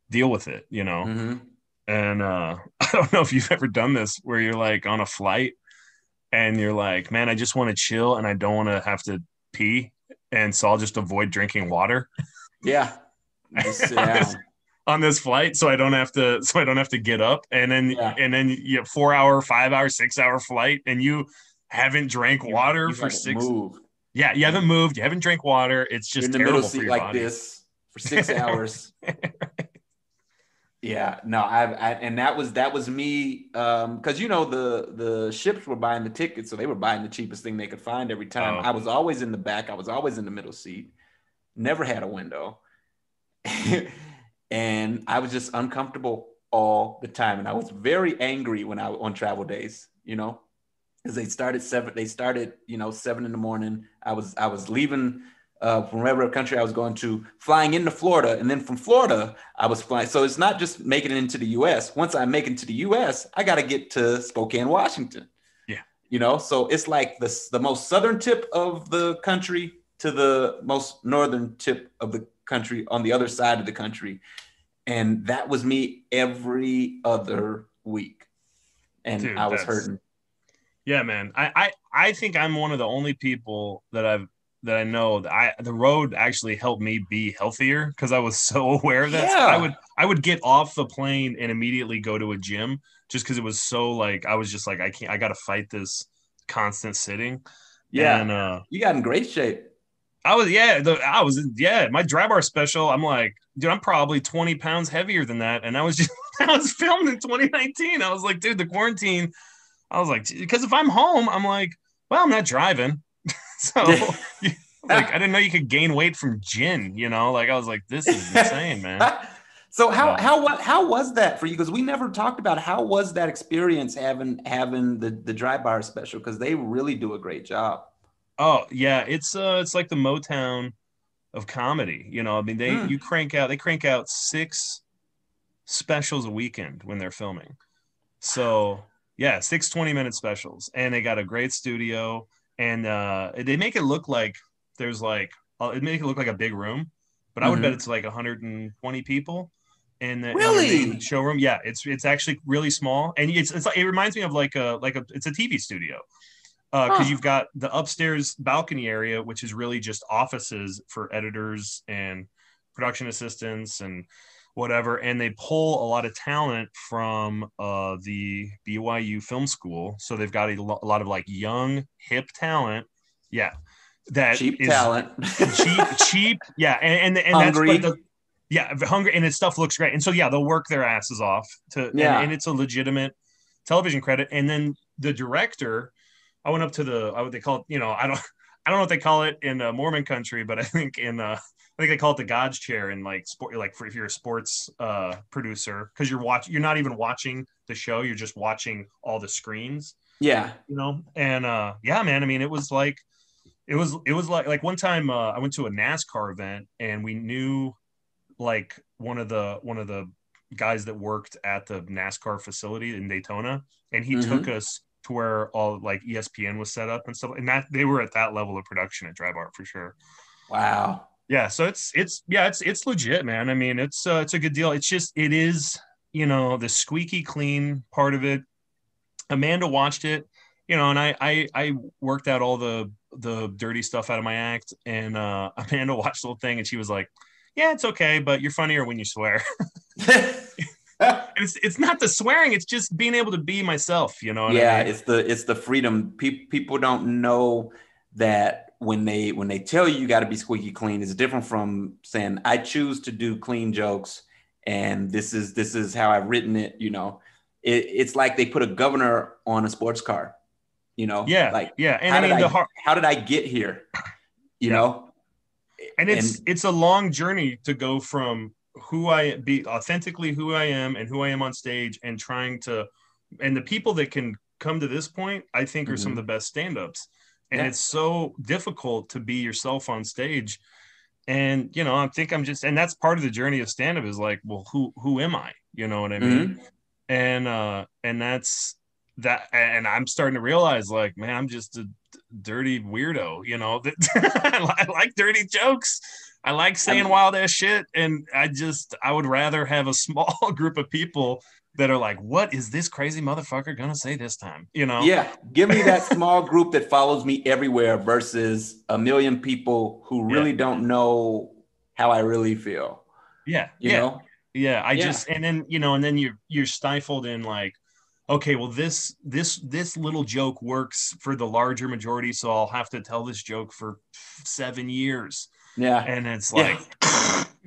deal with it, you know. And I don't know if you've ever done this where you're like on a flight and you're like, man, I just want to chill and I don't want to have to pee, and so I'll just avoid drinking water. Yeah, just sit down on this flight, so I don't have to get up. And then you have 4 hour, 5 hour, 6 hour flight, and you haven't drank water for six. Move. Yeah, you haven't moved. You haven't drank water. It's just in the terrible middle seat for your like body. this for 6 hours. Yeah, no, and that was me, because the ships were buying the tickets, so they were buying the cheapest thing they could find every time. Oh. I was always in the back. I was always in the middle seat. Never had a window. And I was just uncomfortable all the time. And I was very angry when I was on travel days, because they started 7 in the morning. I was leaving from whatever country I was going to, flying into Florida. And then from Florida, I was flying. So it's not just making it into the US. Once I make it to the US, I got to get to Spokane, Washington. Yeah. So it's like the most southern tip of the country to the most northern tip of the country on the other side of the country. And that was me every other week. And dude, I was hurting. Yeah, man. I think I'm one of the only people that I know that the road actually helped me be healthier, because I was so aware of that. Yeah. I would get off the plane and immediately go to a gym, just because it was so like, I was just like, I got to fight this constant sitting. Yeah. And you got in great shape. My dry bar special, I'm like, dude, I'm probably 20 pounds heavier than that. And I was filmed in 2019. I was like, dude, the quarantine, I was like, because if I'm home, I'm like, well, I'm not driving. So like, I didn't know you could gain weight from gin, like, I was like, this is insane, man. So how was that for you? Because we never talked about how was that experience having the dry bar special, because they really do a great job. Oh yeah, it's like the Motown of comedy. I mean, they crank out 6 specials a weekend when they're filming. So yeah, 6 20-minute specials, and they got a great studio, and they make it look like there's like it make it look like a big room, but I would bet it's like 120 people in the main showroom. Yeah, it's actually really small, and it's like, it reminds me of like it's a TV studio. Because you've got the upstairs balcony area, which is really just offices for editors and production assistants and whatever. And they pull a lot of talent from the BYU Film School. So they've got a lot of like young, hip talent. Yeah. That cheap is talent. cheap. Yeah. And hungry. That's hungry. And his stuff looks great. And so, yeah, they'll work their asses off and it's a legitimate television credit. And then the director, I went up to what they call it, I don't know what they call it in Mormon country, but I think they call it the God's chair in like sport, like if you're a sports producer, because you're not even watching the show, you're just watching all the screens. Yeah. And yeah, man, I mean, it was like one time I went to a NASCAR event, and we knew like one of the guys that worked at the NASCAR facility in Daytona, and he took us to where all like ESPN was set up and stuff, and that they were at that level of production at Dry Bar for sure. Wow. Yeah, so it's legit, man. I mean, it's a good deal. It's just, it is, the squeaky clean part of it. Amanda watched it, and I worked out all the dirty stuff out of my act, and Amanda watched the whole thing, and she was like, yeah, it's okay, but you're funnier when you swear. It's not the swearing, it's just being able to be myself, what I mean? It's the freedom. People don't know that when they tell you got to be squeaky clean, it's different from saying I choose to do clean jokes, and this is how I've written it. It's like they put a governor on a sports car. And how did I get here? You know, and it's a long journey to go from be authentically who I am and who I am on stage, and and the people that can come to this point, I think, are some of the best stand-ups. And it's so difficult to be yourself on stage. And, I think and that's part of the journey of stand-up, is like, well, who am I? You know what I mean? And that's, that, and I'm starting to realize, like, man, I'm just a dirty weirdo, you know, that I like dirty jokes. I like saying wild ass shit. And I would rather have a small group of people that are like, what is this crazy motherfucker going to say this time? You know? Yeah. Give me that small group that follows me everywhere versus a million people who really don't know how I really feel. Yeah. You know? Yeah. Just, and then, you know, and then you're stifled in like, okay, well, this little joke works for the larger majority, so I'll have to tell this joke for 7 years. Yeah. And it's like,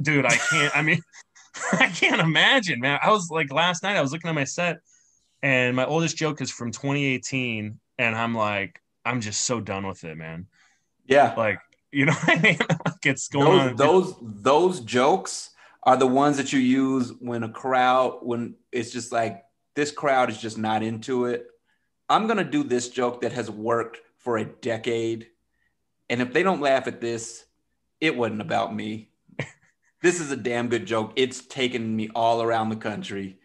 dude, I can't, I mean, I can't imagine, man. I was like, last night I was looking at my set and my oldest joke is from 2018. And I'm like, I'm just so done with it, man. Yeah. Like, you know what I mean? Like it's going those jokes are the ones that you use when when it's just like, this crowd is just not into it. I'm going to do this joke that has worked for a decade. And if they don't laugh at this, it wasn't about me. This is a damn good joke. It's taken me all around the country.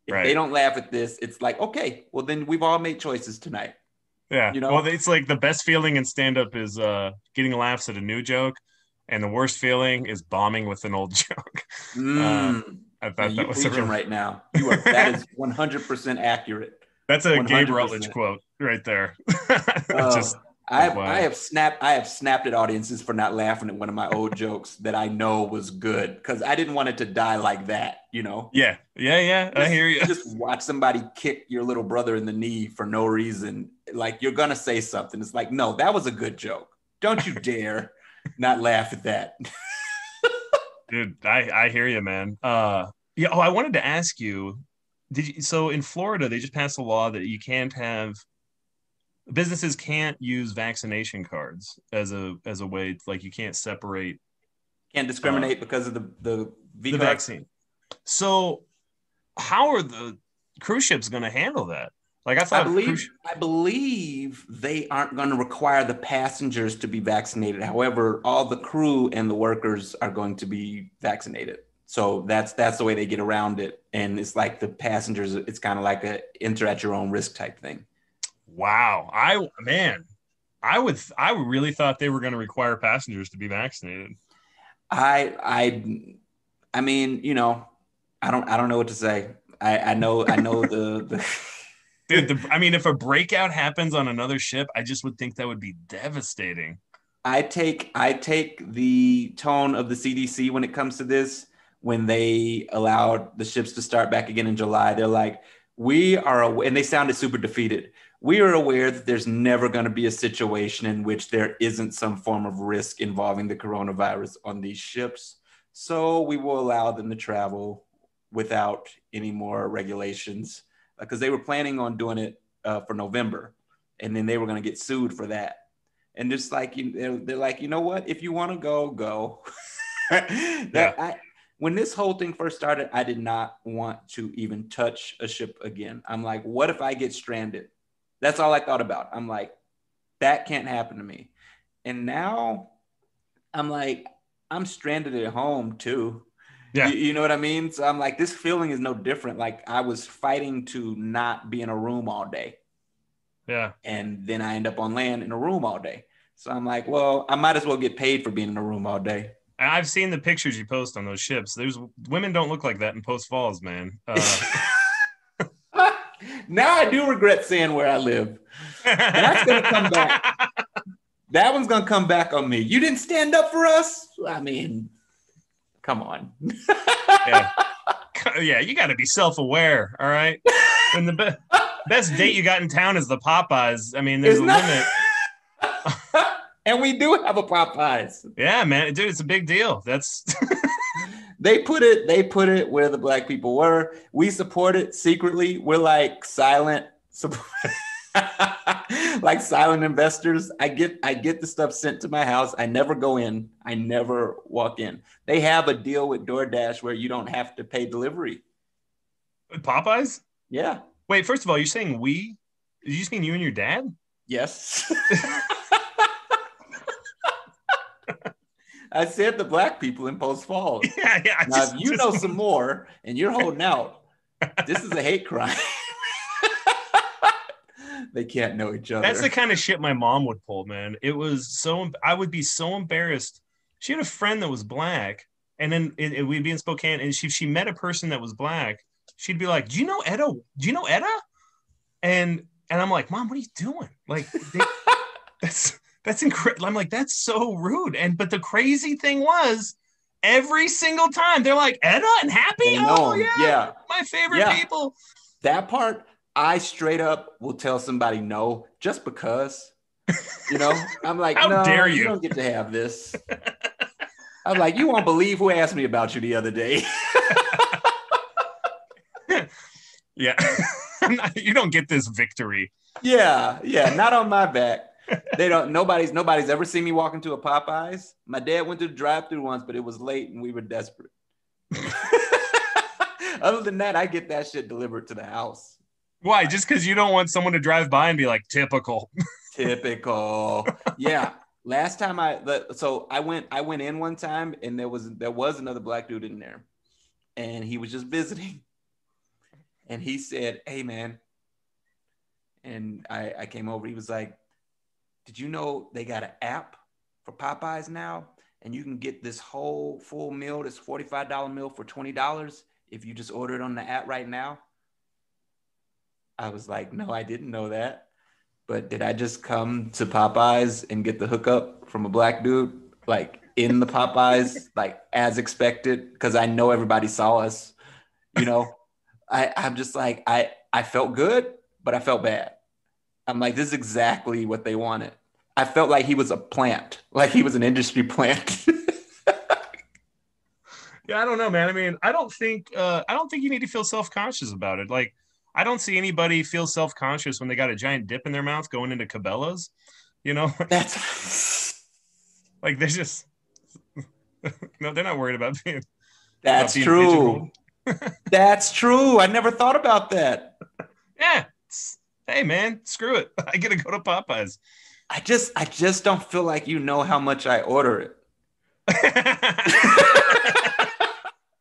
If they don't laugh at this, it's like, okay, well, then we've all made choices tonight. Yeah. You know? Well, it's like the best feeling in stand-up is getting laughs at a new joke. And the worst feeling is bombing with an old joke. I thought that was preaching right now. That is 100% accurate. That's a 100%. Gabe Rutledge quote right there. I have snapped at audiences for not laughing at one of my old jokes that I know was good because I didn't want it to die like that, you know? Yeah. I hear you. Just watch somebody kick your little brother in the knee for no reason. Like, you're going to say something. It's like, no, that was a good joke. Don't you dare not laugh at that. Dude, I hear you, man. I wanted to ask you, so in Florida, they just passed a law that you can't have businesses can't use vaccination cards as a way, like you can't separate. Can't discriminate because of the vaccine. So how are the cruise ships going to handle that? Like I believe they aren't going to require the passengers to be vaccinated. However, all the crew and the workers are going to be vaccinated. So that's the way they get around it. And it's like the passengers, it's kind of like a enter at your own risk type thing. Wow. I really thought they were going to require passengers to be vaccinated. I mean, you know, I don't know what to say. I know the Dude, if a breakout happens on another ship, I just would think that would be devastating. I take the tone of the CDC when it comes to this. When they allowed the ships to start back again in July, they're like, and they sounded super defeated. We are aware that there's never going to be a situation in which there isn't some form of risk involving the coronavirus on these ships. So we will allow them to travel without any more regulations. Because they were planning on doing it for November, and then they were going to get sued for that. And just like they're like, you know what? If you want to go. When this whole thing first started, I did not want to even touch a ship again. I'm like, what if I get stranded? That's all I thought about. I'm like, that can't happen to me. And now I'm like, I'm stranded at home too. Yeah. You know what I mean? So I'm like, this feeling is no different. Like I was fighting to not be in a room all day. Yeah. And then I end up on land in a room all day. So I'm like, well, I might as well get paid for being in a room all day. I've seen the pictures you post on those ships. Women don't look like that in Post Falls, man. Now I do regret saying where I live. That's going to come back. That one's going to come back on me. You didn't stand up for us? I mean... Come on. Yeah, you got to be self-aware, all right? When the best date you got in town is the Popeyes, I mean, there's a limit. And we do have a Popeyes. Yeah, man. Dude, it's a big deal. That's... They put it where the black people were. We support it secretly. We're like silent like silent investors. I get the stuff sent to my house. I never go in. I never walk in. They have a deal with DoorDash where you don't have to pay delivery. Popeyes? Yeah. Wait, first of all, you're saying we? Did you just mean you and your dad? Yes. I said the black people in Post Falls. Yeah. Now, if you know some more and you're holding out, this is a hate crime. They can't know each other. That's the kind of shit my mom would pull, man. It was so, I would be so embarrassed. She had a friend that was black, and then we'd be in Spokane, and she met a person that was black. She'd be like, "Do you know Etta? Do you know Etta?" And I'm like, "Mom, what are you doing?" Like, that's incredible. I'm like, that's so rude. But the crazy thing was, every single time they're like, "Etta and Happy, They know oh him. yeah, Yeah. my favorite people." That part, I straight up will tell somebody no, just because. You know, I'm like, How no, dare you you don't get to have this. I'm like, you won't believe who asked me about you the other day. Yeah. You don't get this victory. Yeah, not on my back. They don't. Nobody's ever seen me walk into a Popeyes. My dad went to the drive-thru once, but it was late and we were desperate. Other than that, I get that shit delivered to the house. Why? Just because you don't want someone to drive by and be like, typical. Typical. Yeah. Last time I went in one time and there was another black dude in there, and he was just visiting, and he said, "Hey man," and I came over. He was like, "Did you know they got an app for Popeyes now, and you can get this whole full meal, this $45 meal for $20 if you just order it on the app right now?" I was like, "No, I didn't know that. But did I just come to Popeyes and get the hookup from a black dude, like in the Popeyes, like as expected? Because I know everybody saw us, you know." I'm just like, I felt good, but I felt bad. I'm like, this is exactly what they wanted. I felt like he was a plant, like he was an industry plant. Yeah, I don't know, man. I mean, I don't think you need to feel self-conscious about it. Like, I don't see anybody feel self-conscious when they got a giant dip in their mouth going into Cabela's, you know? That's like they're just no, they're not worried about being true. That's true. I never thought about that. Yeah. Hey man, screw it. I get to go to Popeyes. I just don't feel like you know how much I order it.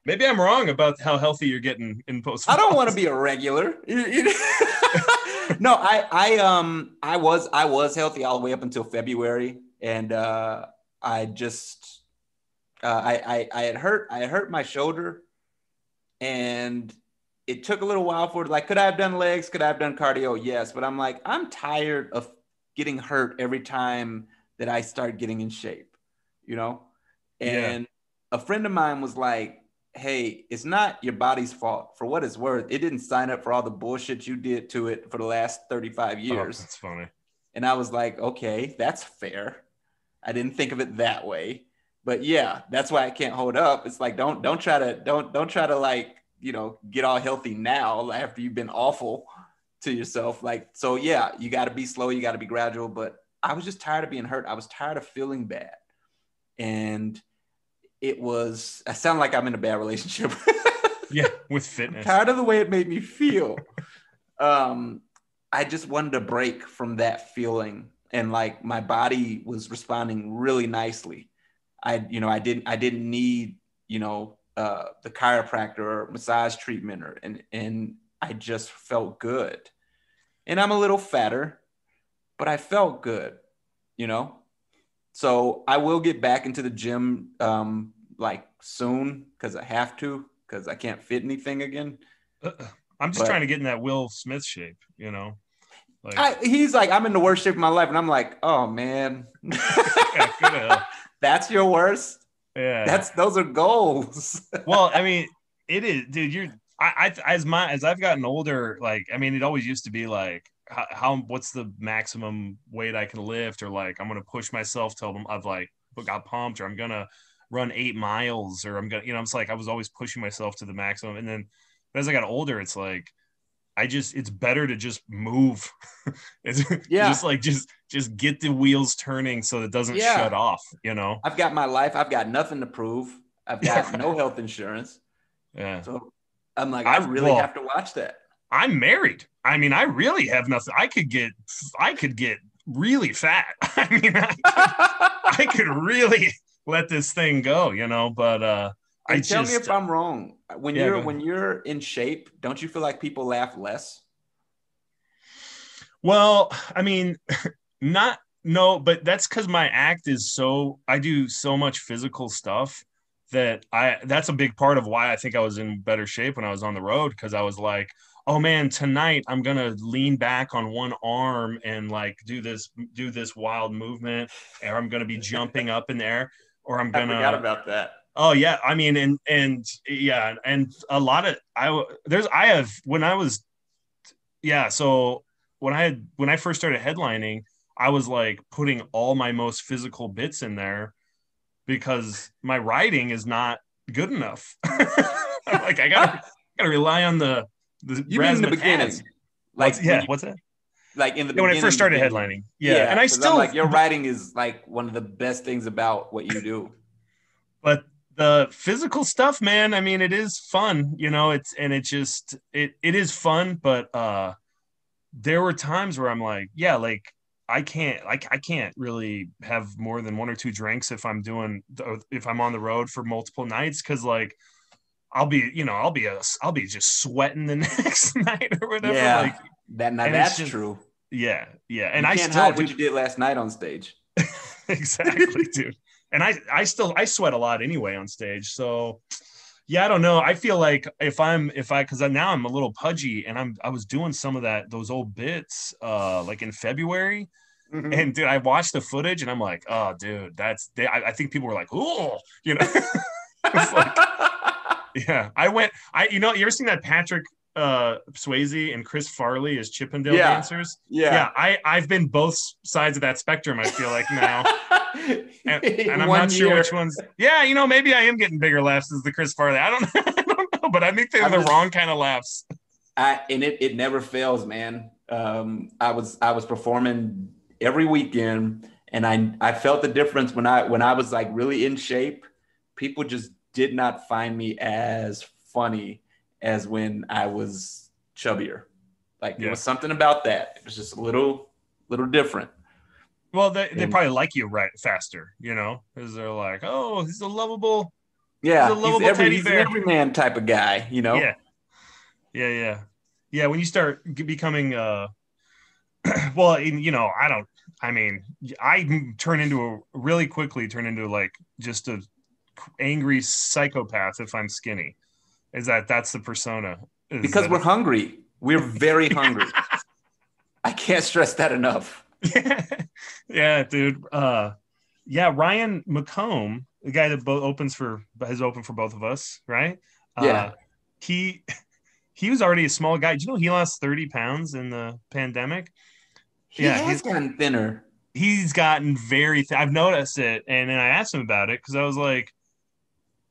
Maybe I'm wrong about how healthy you're getting in post. I don't want to be a regular. No, I was healthy all the way up until February, and I had hurt my shoulder, and it took a little while for it. Like, could I have done legs? Could I have done cardio? Yes, but I'm like, I'm tired of getting hurt every time that I start getting in shape, you know? And a friend of mine was like, "Hey, it's not your body's fault. For what it's worth, it didn't sign up for all the bullshit you did to it for the last 35 years. Oh, that's funny. And I was like, okay, that's fair. I didn't think of it that way. But yeah, that's why I can't hold up. It's like, don't try to like, you know, get all healthy now after you've been awful to yourself. Like, so yeah, you got to be slow. You got to be gradual. But I was just tired of being hurt. I was tired of feeling bad. And I sound like I'm in a bad relationship. Yeah, with fitness. I'm tired of the way it made me feel. I just wanted to break from that feeling, and like my body was responding really nicely. I didn't need, the chiropractor or massage treatment and I just felt good. And I'm a little fatter, but I felt good, So I will get back into the gym like soon because I have to, because I can't fit anything again. I'm just trying to get in that Will Smith shape, Like, he's like, I'm in the worst shape of my life. And I'm like, oh, man. Yeah, good hell. That's your worst? Yeah. Those are goals. Well, I mean, it is, dude. As I've gotten older, like, I mean, it always used to be like, what's the maximum weight I can lift, or like I'm gonna push myself till I've like got pumped, or I'm gonna run 8 miles, or I'm gonna, it's like I was always pushing myself to the maximum. And then as I got older, it's like it's better to just move. Just get the wheels turning so it doesn't shut off. I've got my life. I've got nothing to prove. I've got no health insurance. Yeah. So I'm like, I really have to watch that. I'm married. I mean, I really have nothing. I could get really fat. I mean, I could really let this thing go, but tell me if I'm wrong. When you're in shape, don't you feel like people laugh less? Well, I mean, not no, but that's because my act is I do so much physical stuff that that's a big part of why I think I was in better shape when I was on the road, because I was like, oh man, tonight I'm gonna lean back on one arm and like do this wild movement, or I'm gonna be jumping up in there, or I'm I forgot gonna about that. oh yeah, I mean, and yeah, and a lot of I have when I was yeah, so when I first started headlining, I was like putting all my most physical bits in there because my writing is not good enough. Like I gotta rely on the You mean in the razzmatazz. beginning? What's Like what's that? like in the Yeah, when I beginning, first started beginning. headlining. Yeah, and Yeah, I because I'm still like, your writing is like one of the best things about what you do. but the physical stuff, man, I mean, it is fun, it is fun, but there were times where I'm like, yeah, like I can't really have more than one or two drinks if I'm on the road for multiple nights, because like I'll be just sweating the next night or whatever. Yeah, Like, and it's that's just true. yeah, yeah. And You I can't still hide what do you did last night on stage. exactly, dude. And I sweat a lot anyway on stage. So yeah, I don't know. I feel like because now I'm a little pudgy, and I was doing some of those old bits like in February. Mhm. And dude, I watched the footage and I'm like, oh dude, I think people were like, oh, you know, it's like, yeah, you ever seen that Patrick Swayze and Chris Farley as Chippendale Yeah, dancers? yeah. Yeah, I've been both sides of that spectrum, I feel like now. And I'm not One sure year. which ones. Yeah, maybe I am getting bigger laughs as the Chris Farley. I don't, I don't know, but I think they're the wrong kind of laughs. And it never fails, man. I was performing every weekend, and I felt the difference when I was like really in shape. People just did not find me as funny as when I was chubbier. Like there Yeah. was something about that. It was just a little different. Well, they And probably like you right faster, because they're like, oh, he's a lovable yeah, teddy he's an bear. everyman type of guy, you know? Yeah, yeah. Yeah, when you start becoming well, I mean, really quickly turn into like just a angry psychopath if I'm skinny. That's the persona? Because we're hungry. We're very hungry. I can't stress that enough. Yeah, dude. Yeah, Ryan McComb, the guy that has opened for both of us, right? Yeah. He was already a small guy. Do you know he lost 30 pounds in the pandemic? He has gotten thinner. He's gotten very thin. I've noticed it, and then I asked him about it because I was like,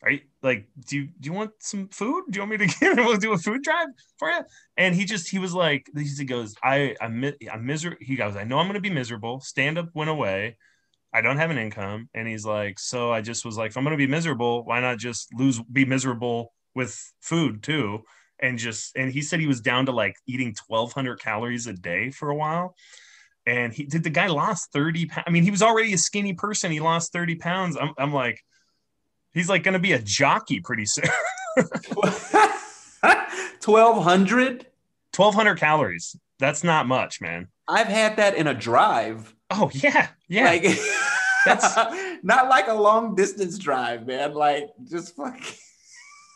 "Right, like, do you want some food? Do you want me to we'll do a food drive for you?" And he was like, he goes, I'm miserable. He goes, I know I'm going to be miserable. Stand up went away. I don't have an income, and he's like, so I just was like, if I'm going to be miserable, why not just be miserable with food too? And he said he was down to like eating 1,200 calories a day for a while. And the guy lost 30 pounds. I mean, he was already a skinny person. He lost 30 pounds. I'm like, he's like going to be a jockey pretty soon. 1,200? 1,200 calories. That's not much, man. I've had that in a drive. Oh, yeah. Yeah. Like, that's not like a long distance drive, man. Like, just fucking.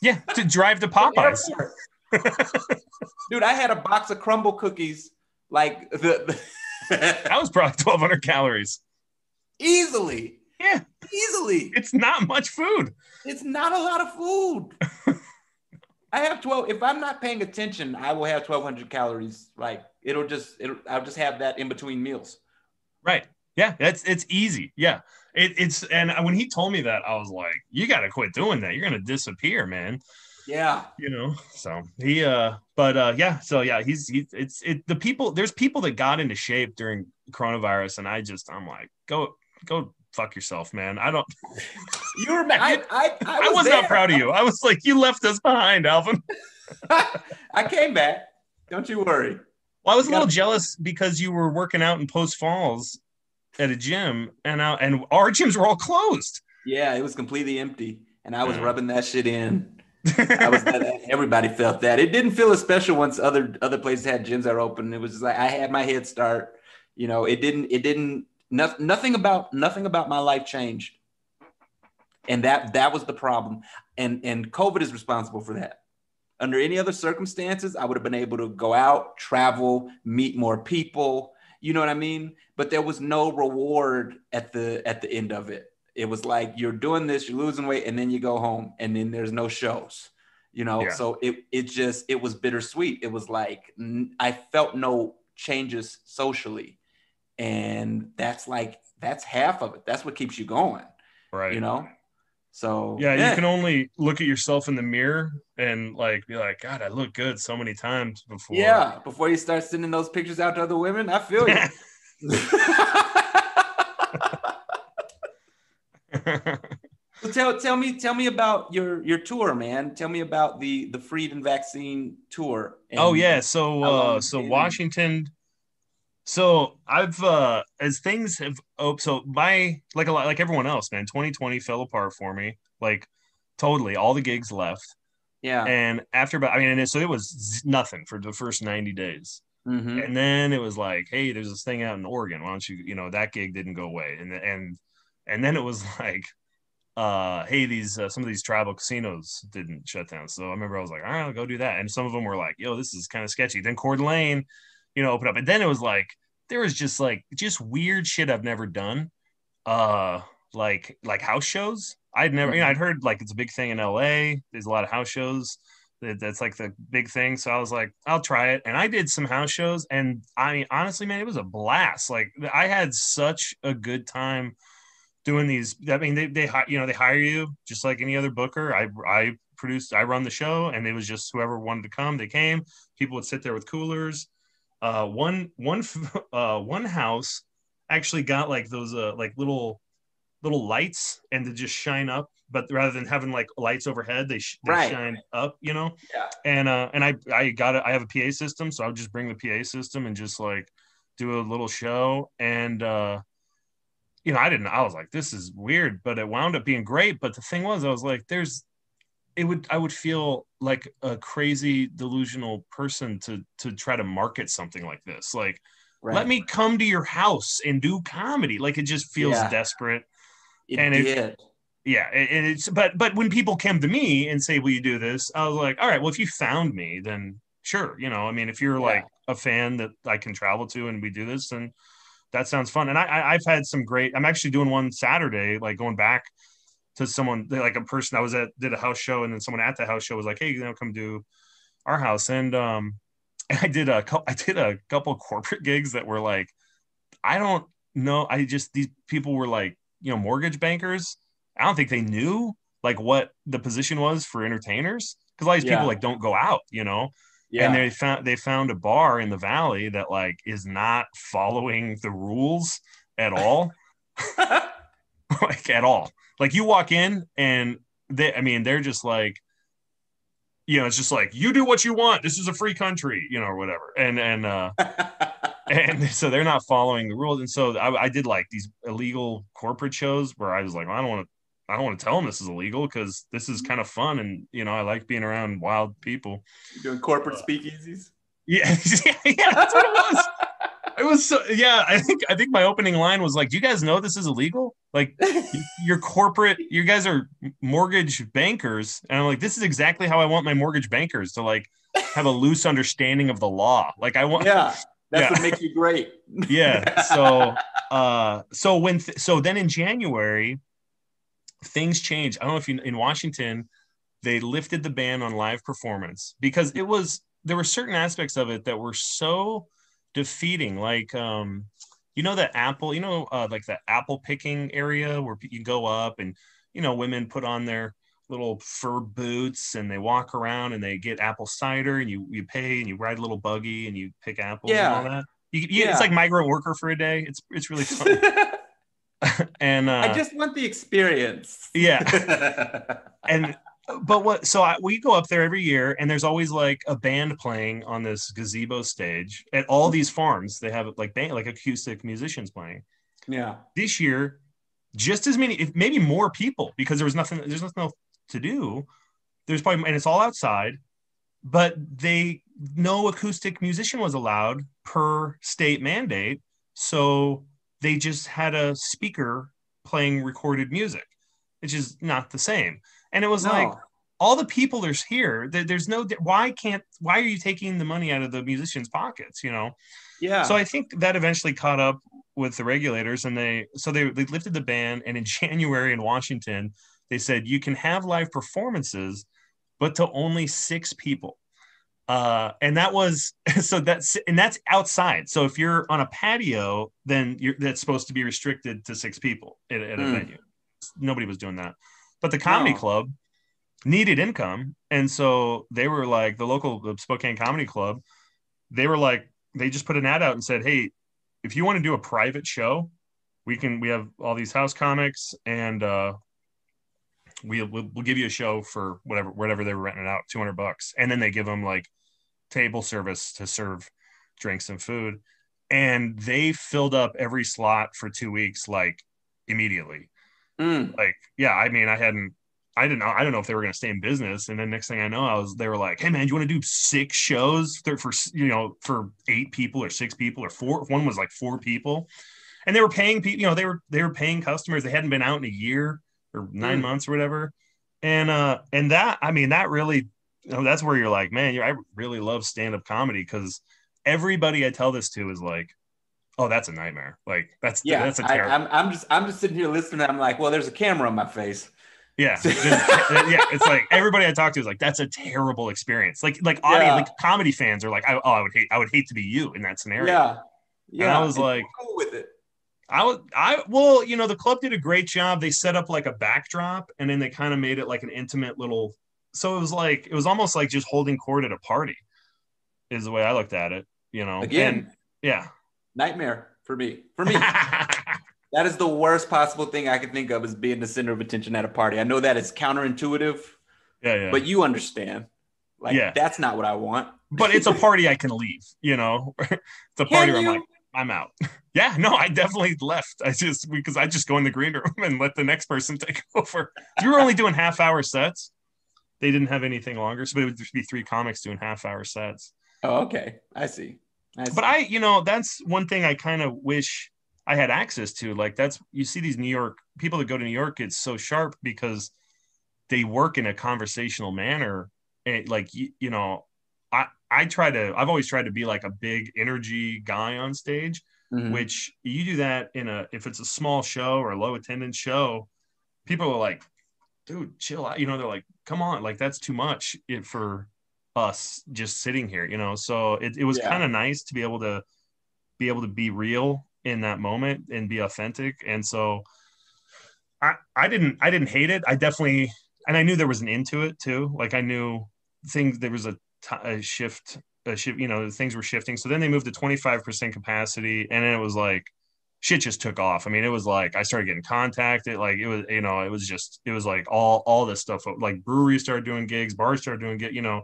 Yeah, to drive to Popeyes. Dude, I had a box of crumble cookies. Like, that was probably 1,200 calories. Easily. Yeah. Easily. It's not much food. It's not a lot of food. I have 12. If I'm not paying attention, I will have 1,200 calories. Like I'll just have that in between meals. Right. Yeah. It's easy. Yeah. And when he told me that, I was like, you got to quit doing that. You're going to disappear, man. Yeah. So yeah. There's people that got into shape during coronavirus. And I'm like, go fuck yourself, man. I don't. You remember? I was not proud of you. I was like, you left us behind, Alvin. I came back. Don't you worry. Well, I was a little jealous because you were working out in Post Falls at a gym, and our gyms were all closed. Yeah, it was completely empty, and I was rubbing that shit in. Everybody felt that. It didn't feel as special once other places had gyms that were open. It was just like I had my head start. You know, nothing about my life changed. And that was the problem. And COVID is responsible for that. Under any other circumstances, I would have been able to go out, travel, meet more people. You know what I mean? But there was no reward at the end of it. It was like, you're doing this, you're losing weight, and then you go home, and then there's no shows. You know, so it was bittersweet. It was like I felt no changes socially, and that's half of it. That's what keeps you going, right? You know. So you can only look at yourself in the mirror and like be like, God, I look good so many times before. Yeah, before you start sending those pictures out to other women, I feel you. So tell me about your tour, man. Tell me about the Freedom Vaccine tour. So Washington. So I've as things have so my like everyone else, man, 2020 fell apart for me. Like totally, all the gigs left. Yeah. And after so it was nothing for the first 90 days. Mm-hmm. And then it was like, hey, there's this thing out in Oregon. Why don't you that gig didn't go away. And then it was like, hey, these some of these tribal casinos didn't shut down. So I remember I was like, all right, I'll go do that. And some of them were like, yo, this is kind of sketchy. Then Coeur d'Alene, open up. And then it was like, there was just weird shit I've never done. Like house shows. I'd never, I'd heard like it's a big thing in LA. There's a lot of house shows. That's like the big thing. So I was like, I'll try it. And I did some house shows. And I mean, honestly, man, it was a blast. Like I had such a good time doing these. I mean, they hire you just like any other booker. I run the show, and it was just whoever wanted to come, they came. People would sit there with coolers. One house actually got like those like little lights and to just shine up, but rather than having like lights overhead, they shine up, Yeah. And I have a PA system, so I would just bring the PA system and just like do a little show. And I was like, this is weird, but it wound up being great. But the thing was, I was like, I would feel like a crazy delusional person to try to market something like this. Like, let me come to your house and do comedy. Like, it just feels desperate. But when people come to me and say, will you do this? I was like, all right, well, if you found me, then sure. I mean, if you're like a fan that I can travel to and we do this, then that sounds fun. And I've had some I'm actually doing one Saturday, like going back to someone, like a person did a house show, and then someone at the house show was like, hey, come do our house. And I did a couple corporate gigs that were like, I don't know. These people were like, mortgage bankers. I don't think they knew like what the position was for entertainers, because a lot of these people like don't go out, and they found a bar in the Valley that like is not following the rules at all. Like at all. Like you walk in and they're just like, it's just like, you do what you want. This is a free country, or whatever. And so they're not following the rules. And so I did like these illegal corporate shows where I was like, well, I don't want to tell them this is illegal, because this is kind of fun. And, I like being around wild people. You're doing corporate speakeasies? Yeah. That's what it was. It was so, I think my opening line was like, do you guys know this is illegal? Like you're corporate, you guys are mortgage bankers. And I'm like, this is exactly how I want my mortgage bankers to like have a loose understanding of the law. Like I want, that's what makes you great. Yeah. So then in January, things changed. I don't know if in Washington, they lifted the ban on live performance because there were certain aspects of it that were so defeating, like the apple, like the apple picking area where you go up and women put on their little fur boots and they walk around and they get apple cider, and you pay and you ride a little buggy and you pick apples and all that. It's like migrant worker for a day. It's really fun. And I just want the experience. We go up there every year, and there's always like a band playing on this gazebo stage at all these farms. They have like acoustic musicians playing. Yeah. This year, just as many, maybe more people, because there's nothing else to do. there's probably, and it's all outside, but no acoustic musician was allowed per state mandate. So they just had a speaker playing recorded music, which is not the same. And it was like, all the people there's here, there's no, why are you taking the money out of the musicians' pockets, you know? Yeah. So I think that eventually caught up with the regulators, and they lifted the ban. And in January in Washington, they said you can have live performances, but to only 6 people. And that was, that's outside. So if you're on a patio, then that's supposed to be restricted to 6 people at a venue. Nobody was doing that. But the comedy club needed income. And so they were like, the Spokane Comedy Club, they were like, they just put an ad out and said, hey, if you want to do a private show, we have all these house comics, and we'll give you a show for whatever they were renting it out, $200. And then they give them like table service to serve drinks and food. And they filled up every slot for 2 weeks, like immediately. Like, yeah, I mean, I don't know if they were going to stay in business. And then next thing I know, they were like, hey man, do you want to do 6 shows for 8 people or 6 people or 4? One was like 4 people, and they were paying people, you know, they were paying customers. They hadn't been out in a year or 9 months or whatever. And that, I mean, that really, you know, that's where you're like, man, I really love stand-up comedy, because everybody I tell this to is like, oh, that's a nightmare. Like that's a terrible. I'm just sitting here listening. I'm like, well, there's a camera on my face. Yeah. Yeah. It's like everybody I talk to is like, that's a terrible experience. Like audience, like comedy fans are like, I would hate to be you in that scenario. Yeah. Yeah. And I was like, cool with it. Well, you know, the club did a great job. They set up like a backdrop, and then they kind of made it like an intimate little, so it was almost like just holding court at a party is the way I looked at it, you know. Again. And, yeah. Nightmare for me. That is the worst possible thing I can think of, is being the center of attention at a party. I know that is counterintuitive. Yeah. But you understand. Like, that's not what I want. But it's a party I can leave, you know. It's a party where I'm like, I'm out. Yeah, no, I definitely left. Because I just go in the green room and let the next person take over. We were only doing half-hour sets. They didn't have anything longer, so it would just be 3 comics doing half-hour sets. Oh, okay. I see. But that's one thing I kind of wish I had access to. Like, you see these New York people that go to New York, it's so sharp because they work in a conversational manner. And like, you know, I've always tried to be like a big energy guy on stage, which you do that if it's a small show or a low attendance show, people are like, dude, chill out. You know, they're like, come on, like that's too much for us just sitting here, you know. So it was kind of nice to be able to be real in that moment and be authentic. And so I didn't hate it. I definitely, and I knew there was an end to it too. Like I knew there was a shift, you know, things were shifting. So then they moved to 25% capacity, and then it was like shit just took off. I mean, it was like I started getting contacted. Like it was, you know, it was like all this stuff. Like breweries started doing gigs, bars started doing gigs, you know.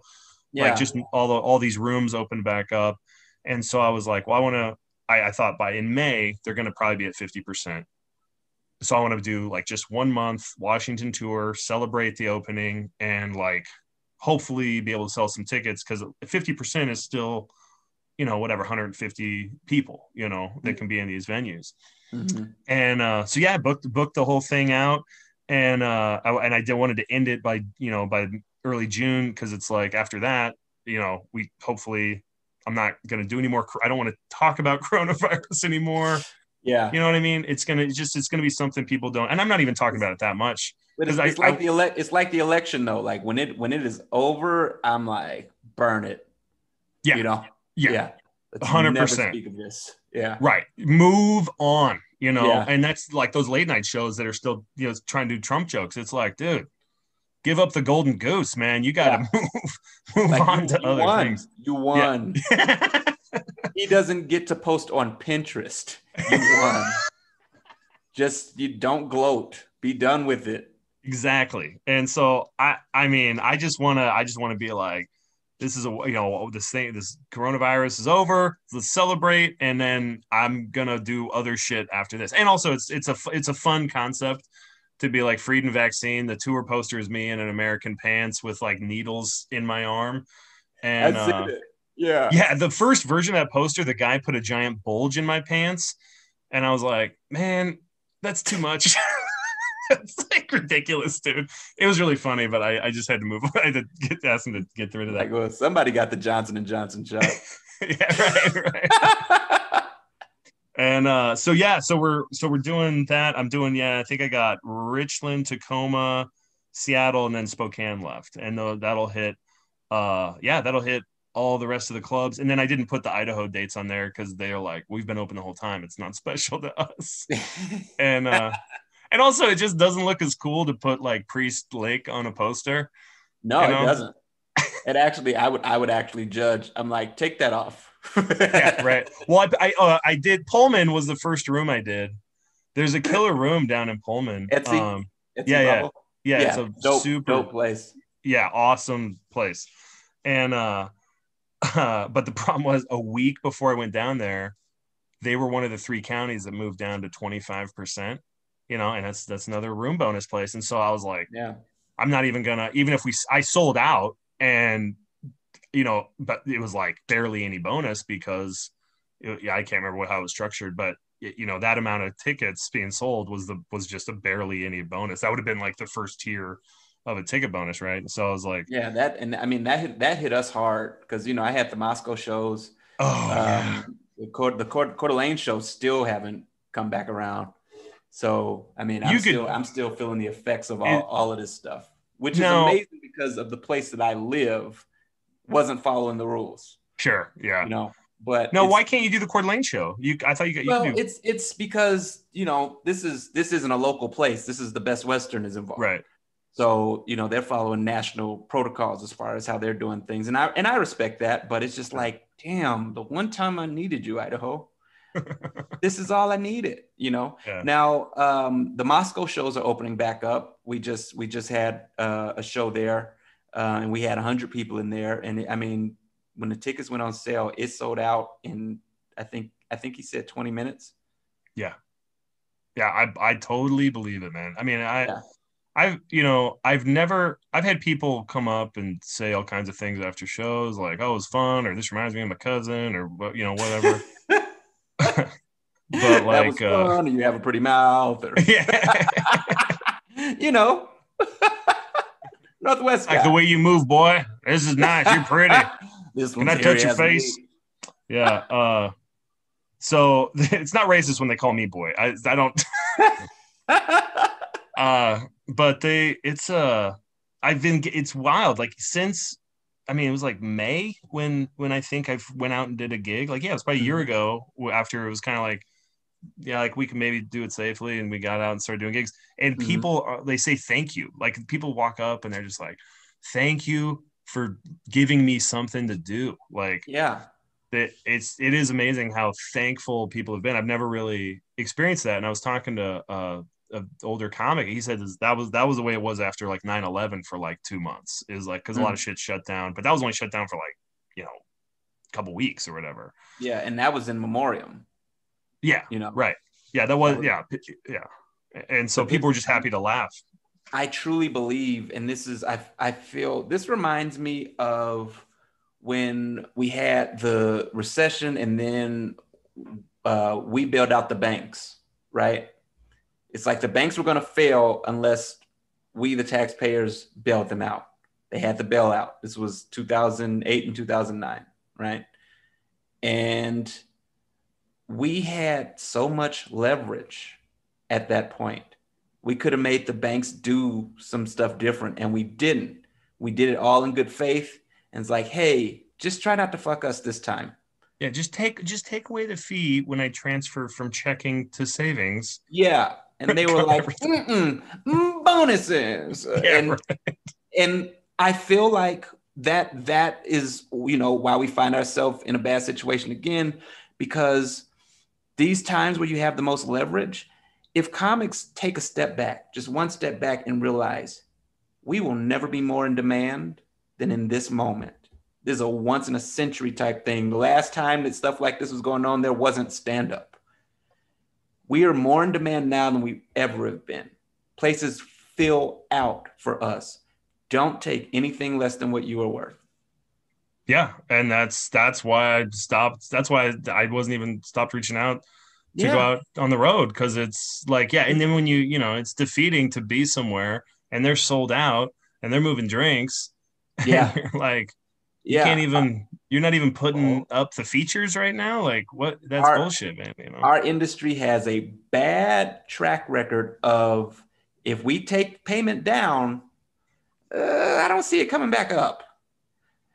Like just all these rooms opened back up. And so I was like, well, I thought in May, they're going to probably be at 50%. So I want to do like just 1 month Washington tour, celebrate the opening, and like hopefully be able to sell some tickets, because 50% is still, you know, whatever, 150 people, you know, that can be in these venues. And so, yeah, I booked the whole thing out. And I wanted to end it by early June, because it's like after that, you know, I'm not going to do any more. I don't want to talk about coronavirus anymore. Yeah. You know what I mean? It's going to be something people don't, and I'm not even talking about it that much. But it's like the election though. Like when it is over, I'm like, burn it. Yeah. You know? Yeah. Let's 100%. Never speak of this. Yeah. Right. Move on, you know? Yeah. And that's like those late night shows that are still, you know, trying to do Trump jokes. It's like, dude, give up the golden goose, man. You got to move like on to other things. You won. Yeah. He doesn't get to post on Pinterest. You won. You don't gloat. Be done with it. Exactly. And so I mean, I just want to be like, this is this coronavirus is over. Let's celebrate. And then I'm going to do other shit after this. And also it's a fun concept to be like Freedom Vaccine. The tour poster is me in an American pants with like needles in my arm. And I see it. Yeah. yeah, the first version of that poster, the guy put a giant bulge in my pants. And I was like, man, that's too much. It's like ridiculous, dude. It was really funny, but I just had to move. I had to ask him to get rid of that. Like, well, somebody got the Johnson & Johnson shot. Yeah, right. And so we're doing that. I'm doing, I think I got Richland, Tacoma, Seattle, and then Spokane left. And that'll hit all the rest of the clubs. And then I didn't put the Idaho dates on there because they're like, we've been open the whole time. It's not special to us. And also it just doesn't look as cool to put like Priest Lake on a poster. No, it doesn't. It actually, I would actually judge. I'm like, take that off. Yeah, right. Well, I did. Pullman was the first room I did. There's a killer room down in Pullman. Etsy yeah. It's a super dope place. Yeah, awesome place. And but the problem was a week before I went down there, they were one of the 3 counties that moved down to 25%. And that's another room bonus place. And so I was like, yeah, I'm not even gonna, even if I sold out and, but it was like barely any bonus because I can't remember how it was structured, but that amount of tickets being sold was just a barely any bonus. That would have been like the first tier of a ticket bonus. Right. And so I was like, yeah, that hit us hard. Cause I had the Moscow shows. Yeah. The Coeur d'Alene shows still haven't come back around. So, I'm still feeling the effects of all of this stuff, which is amazing because of the place that I live wasn't following the rules. Sure. Yeah. But why can't you do the Coeur d'Alene show? I thought you could do. It's because, this isn't a local place. This is the Best Western is involved. Right. So, they're following national protocols as far as how they're doing things. And I respect that, but it's just like, damn, the one time I needed you, Idaho. This is all I needed, Yeah. Now the Moscow shows are opening back up. We just had a show there, and we had 100 people in there. And when the tickets went on sale, it sold out in I think he said 20 minutes. Yeah, I totally believe it, man. I've had people come up and say all kinds of things after shows like, oh, it was fun, or this reminds me of my cousin, or whatever. But like, that was fun, or you have a pretty mouth, or Northwest guy. Like the way you move, boy. This is nice. You're pretty. Can I touch your face? Yeah. So it's not racist when they call me boy. I don't. But it's wild. Like since. It was like May when I think I went out and did a gig. Like, yeah, it was probably a year ago after it was kind of like, yeah, like we can maybe do it safely. And we got out and started doing gigs. And people, they say thank you. Like people walk up and they're just like, thank you for giving me something to do. Like, yeah, it is amazing how thankful people have been. I've never really experienced that. And I was talking to an older comic. He said that was the way it was after like 9/11 for like 2 months. Is like because a lot of shit shut down, but that was only shut down for like a couple weeks or whatever. Yeah, and that was in memoriam. Yeah, right. Yeah, that was yeah. And so people were just happy to laugh. I truly believe, and this is I feel this reminds me of when we had the recession, and then we bailed out the banks, right? It's like the banks were going to fail unless we, the taxpayers, bailed them out. They had the bailout. This was 2008 and 2009, right? And we had so much leverage at that point. We could have made the banks do some stuff different, and we didn't. We did it all in good faith. And it's like, hey, just try not to fuck us this time. Yeah, just take away the fee when I transfer from checking to savings. Yeah. And they were like, bonuses. Yeah, and I feel like that is, why we find ourselves in a bad situation again, because these times where you have the most leverage, if comics take a step back, just one step back and realize we will never be more in demand than in this moment. This is a once in a century type thing. The last time that stuff like this was going on, there wasn't stand-up. We are more in demand now than we ever have been. places fill out for us. Don't take anything less than what you are worth. And that's why I stopped. That's why I wasn't even stopped reaching out to go out on the road, because it's like, and then when it's defeating to be somewhere and they're sold out and they're moving drinks. And you're like, you can't even, you're not even putting up the features right now. Like, what? That's bullshit, man. Our industry has a bad track record of, if we take payment down, I don't see it coming back up.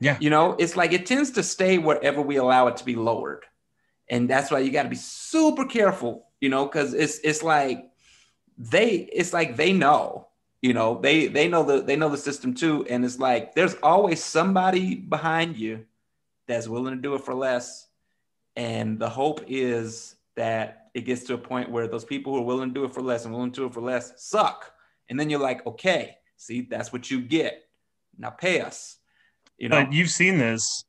Yeah. It's like it tends to stay wherever we allow it to be lowered. And that's why you got to be super careful, because it's like they know, they know the system too. And it's like, there's always somebody behind you that's willing to do it for less. And the hope is that it gets to a point where those people who are willing to do it for less and willing to do it for less suck. And then you're like, okay, see, that's what you get. Now pay us. But you've seen this,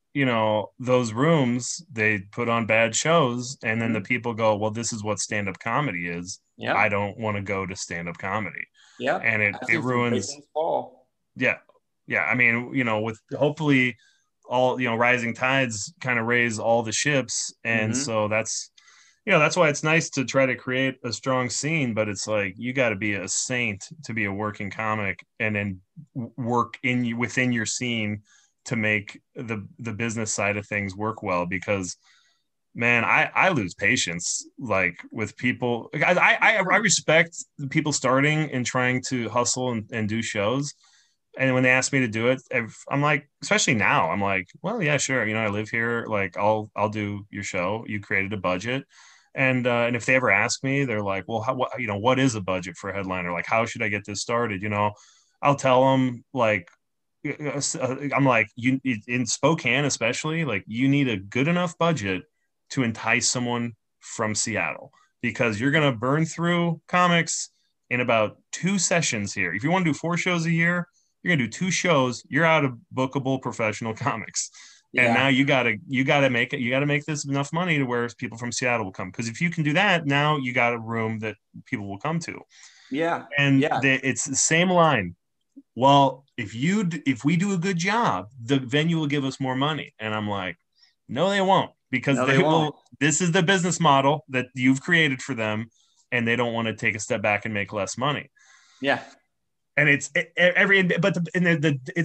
those rooms, they put on bad shows, and then the people go, well, this is what stand-up comedy is. Yeah. I don't want to go to stand-up comedy. Yeah. And it ruins. Yeah. Yeah. I mean, with hopefully all, rising tides kind of raise all the ships. And so that's why it's nice to try to create a strong scene, but it's like, you got to be a saint to be a working comic and then work within your scene to make the business side of things work well. Because, man, I lose patience, like, with people. I respect the people starting and trying to hustle and do shows. And when they ask me to do it, I'm like, especially now, I'm like, well, yeah, sure. I live here. Like, I'll do your show. You created a budget. And if they ever ask me, they're like, well, what is a budget for a headliner? Like, how should I get this started? I'll tell them, like, I'm like, you in Spokane, especially, like, you need a good enough budget to entice someone from Seattle, because you're going to burn through comics in about 2 sessions here. If you want to do 4 shows a year, you're going to do 2 shows. You're out of bookable professional comics. Yeah. And now you gotta make this enough money to where people from Seattle will come. Because if you can do that, now you got a room that people will come to. Yeah. And it's the same line. Well, if we do a good job, the venue will give us more money. And I'm like, no, they won't, because they will. This is the business model that you've created for them, and they don't want to take a step back and make less money. Yeah. And it's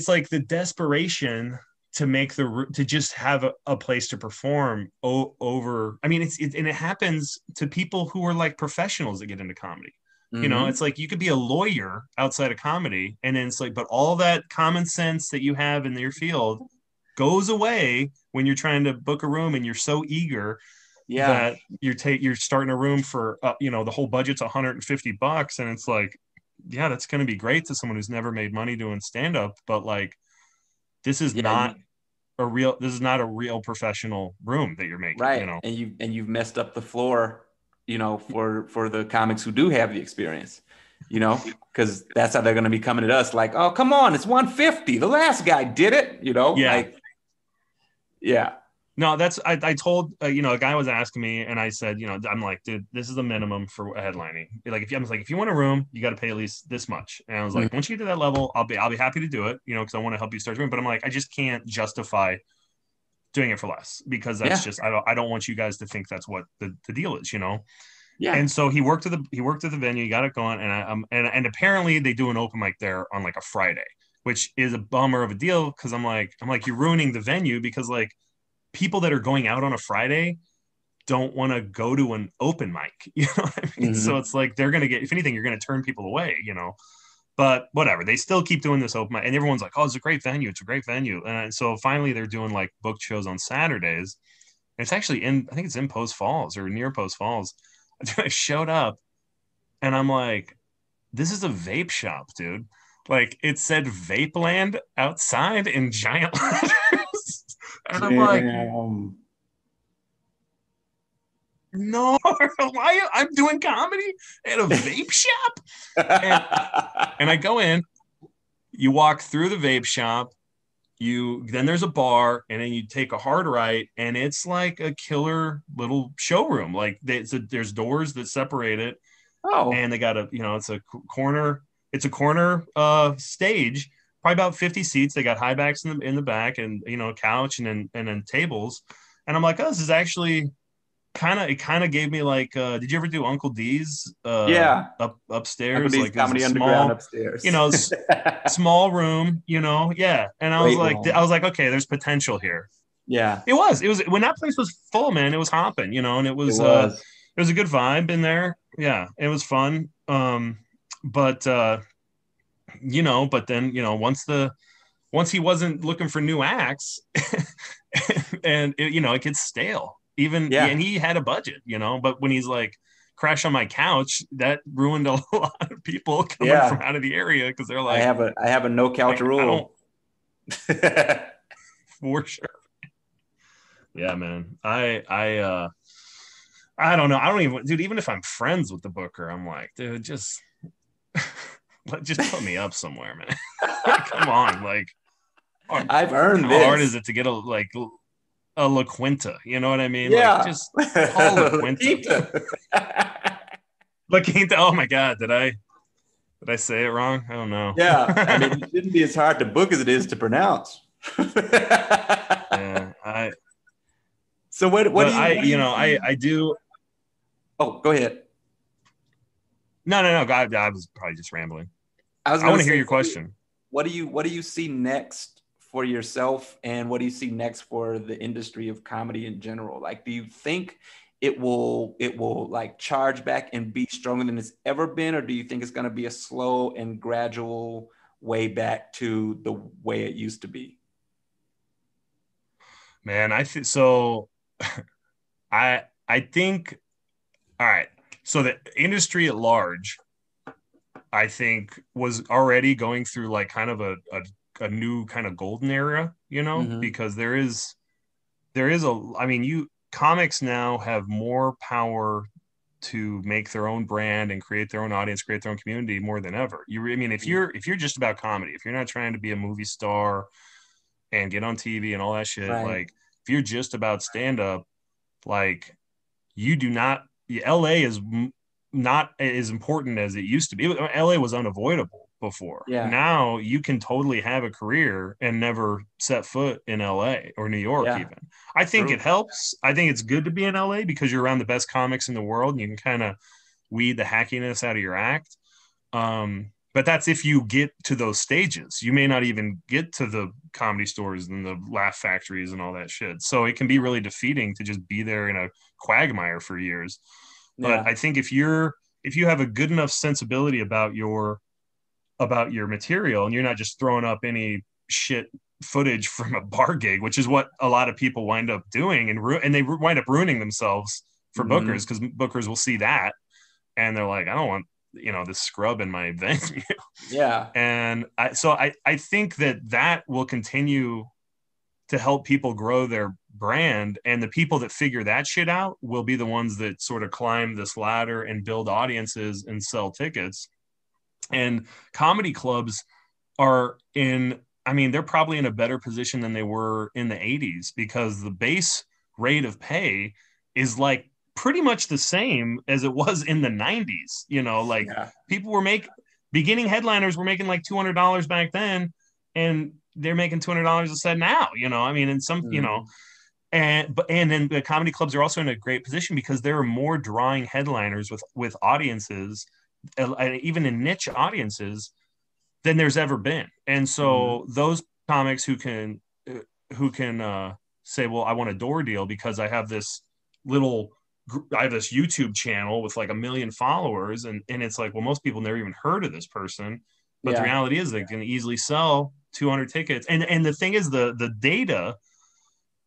like the desperation to make to just have a place to perform over. I mean, and it happens to people who are like professionals that get into comedy. It's like, you could be a lawyer outside of comedy, and then it's like, but all that common sense that you have in your field goes away when you're trying to book a room, and you're so eager that you're starting a room for the whole budget's $150, and it's like, yeah, that's going to be great to someone who's never made money doing stand-up, but like, this is not a real professional room that you're making, right? And you've messed up the floor, for the comics who do have the experience, because that's how they're going to be coming at us, like, oh, come on, it's 150. The last guy did it, No, I told, a guy was asking me, and I said, I'm like, dude, this is the minimum for headlining. Like, if you want a room, you got to pay at least this much. And I was like, once you get to that level, I'll be happy to do it, because I want to help you start doing it. But I'm like, I just can't justify doing it for less, because that's just, I don't want you guys to think that's what the deal is, Yeah. And so he worked at the venue, he got it going, and apparently they do an open mic there on like a Friday, which is a bummer of a deal, because I'm like, you're ruining the venue, because like, people that are going out on a Friday don't want to go to an open mic, you know what I mean? So it's like, they're going to get, if anything, you're going to turn people away, but whatever, they still keep doing this open mic, and everyone's like, oh, it's a great venue. And so finally they're doing like booked shows on Saturdays. And it's actually I think it's in Post Falls or near Post Falls. I showed up, and I'm like, this is a vape shop, dude. Like, it said Vape Land outside in giant letters. And I'm like, no, why? I'm doing comedy at a vape shop? And I go in, you walk through the vape shop, then there's a bar, and then you take a hard right, and it's like a killer little showroom. Like, there's doors that separate it, Oh, and they got it's a corner stage, probably about 50 seats. They got high backs in the back, and a couch, and then tables. And I'm like, oh, this is actually it kind of gave me like, did you ever do Uncle D's yeah. upstairs? Like, it was a Comedy Underground small, upstairs. small room, yeah. And I was like, okay, there's potential here. Yeah. It was when that place was full, man. It was hopping, and it was a good vibe in there. Yeah, it was fun. But then, once he wasn't looking for new acts, and it gets stale. And he had a budget, but when he's like, crash on my couch, that ruined a lot of people coming from out of the area, because they're like, I have a no couch rule. For sure. Yeah, man. I don't know. I don't even, dude, even if I'm friends with the booker, I'm like, dude, just put me up somewhere, man. Come on. Like, I've earned this. How hard is it to get a La Quinta? You know what I mean? Yeah. Like, just call La Quinta. La Quinta. Oh my God. Did I say it wrong? I don't know. Yeah. I mean, it shouldn't be as hard to book as it is to pronounce. Yeah. So what do you I do. Oh, go ahead. No. I was probably just rambling. I want to hear your question. What do you see next for yourself, and what do you see next for the industry of comedy in general? Like, do you think it will like charge back and be stronger than it's ever been, or do you think it's going to be a slow and gradual way back to the way it used to be? Man, I think so. I think, all right. So the industry at large, I think, was already going through like kind of a new kind of golden era, because there is comics now have more power to make their own brand and create their own audience, create their own community more than ever. If you're just about comedy, if you're not trying to be a movie star and get on TV and all that shit, right. Like, if you're just about stand-up, like, you do not, LA is not as important as it used to be. LA was unavoidable before. Yeah. Now you can totally have a career and never set foot in LA or New York. Even. I think it helps. I think it's good to be in LA because you're around the best comics in the world and you can kind of weed the hackiness out of your act. But that's if you get to those stages. You may not even get to the comedy stores and the laugh factories and all that shit. So it can be really defeating to just be there in a quagmire for years. But I think if you have a good enough sensibility about your material and you're not just throwing up any shit footage from a bar gig, which is what a lot of people wind up doing, and they wind up ruining themselves for bookers, because bookers will see that and they're like, I don't want this scrub in my venue. Yeah. And I think that will continue to help people grow their brand, and the people that figure that shit out will be the ones that sort of climb this ladder and build audiences and sell tickets. And comedy clubs they're probably in a better position than they were in the 80s, because the base rate of pay is like pretty much the same as it was in the 90s. People were beginning headliners were making like $200 back then, and they're making $200 a set now, and some, and then the comedy clubs are also in a great position because there are more drawing headliners with audiences, even in niche audiences, than there's ever been. And so those comics who can say, well, I want a door deal because I have this YouTube channel with like 1 million followers. And it's like, well, most people never even heard of this person, but the reality is they can easily sell 200 tickets. And the thing is, the data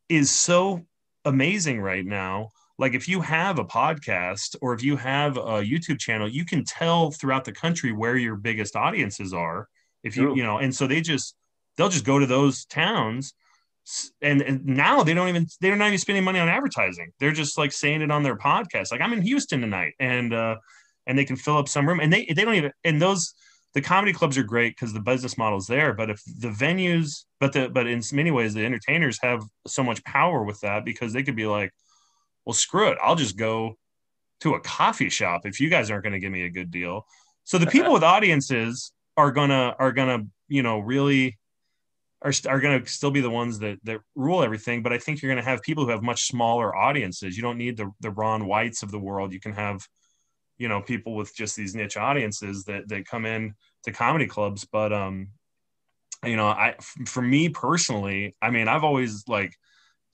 is so amazing right now. Like, if you have a podcast or if you have a YouTube channel, you can tell throughout the country where your biggest audiences are. If and so they'll just go to those towns, and now they're not even spending money on advertising. They're just like saying it on their podcast. Like, I'm in Houston tonight, and they can fill up some room, and they don't even, and the comedy clubs are great because the business model is there. But if the venues, but in many ways, the entertainers have so much power with that, because they could be like, well, screw it, I'll just go to a coffee shop if you guys aren't going to give me a good deal. So the people with audiences are gonna really are going to still be the ones that rule everything. But I think you're going to have people who have much smaller audiences. You don't need the Ron Whites of the world. You can have, people with just these niche audiences that come in to comedy clubs. But, for me personally, I mean, I've always like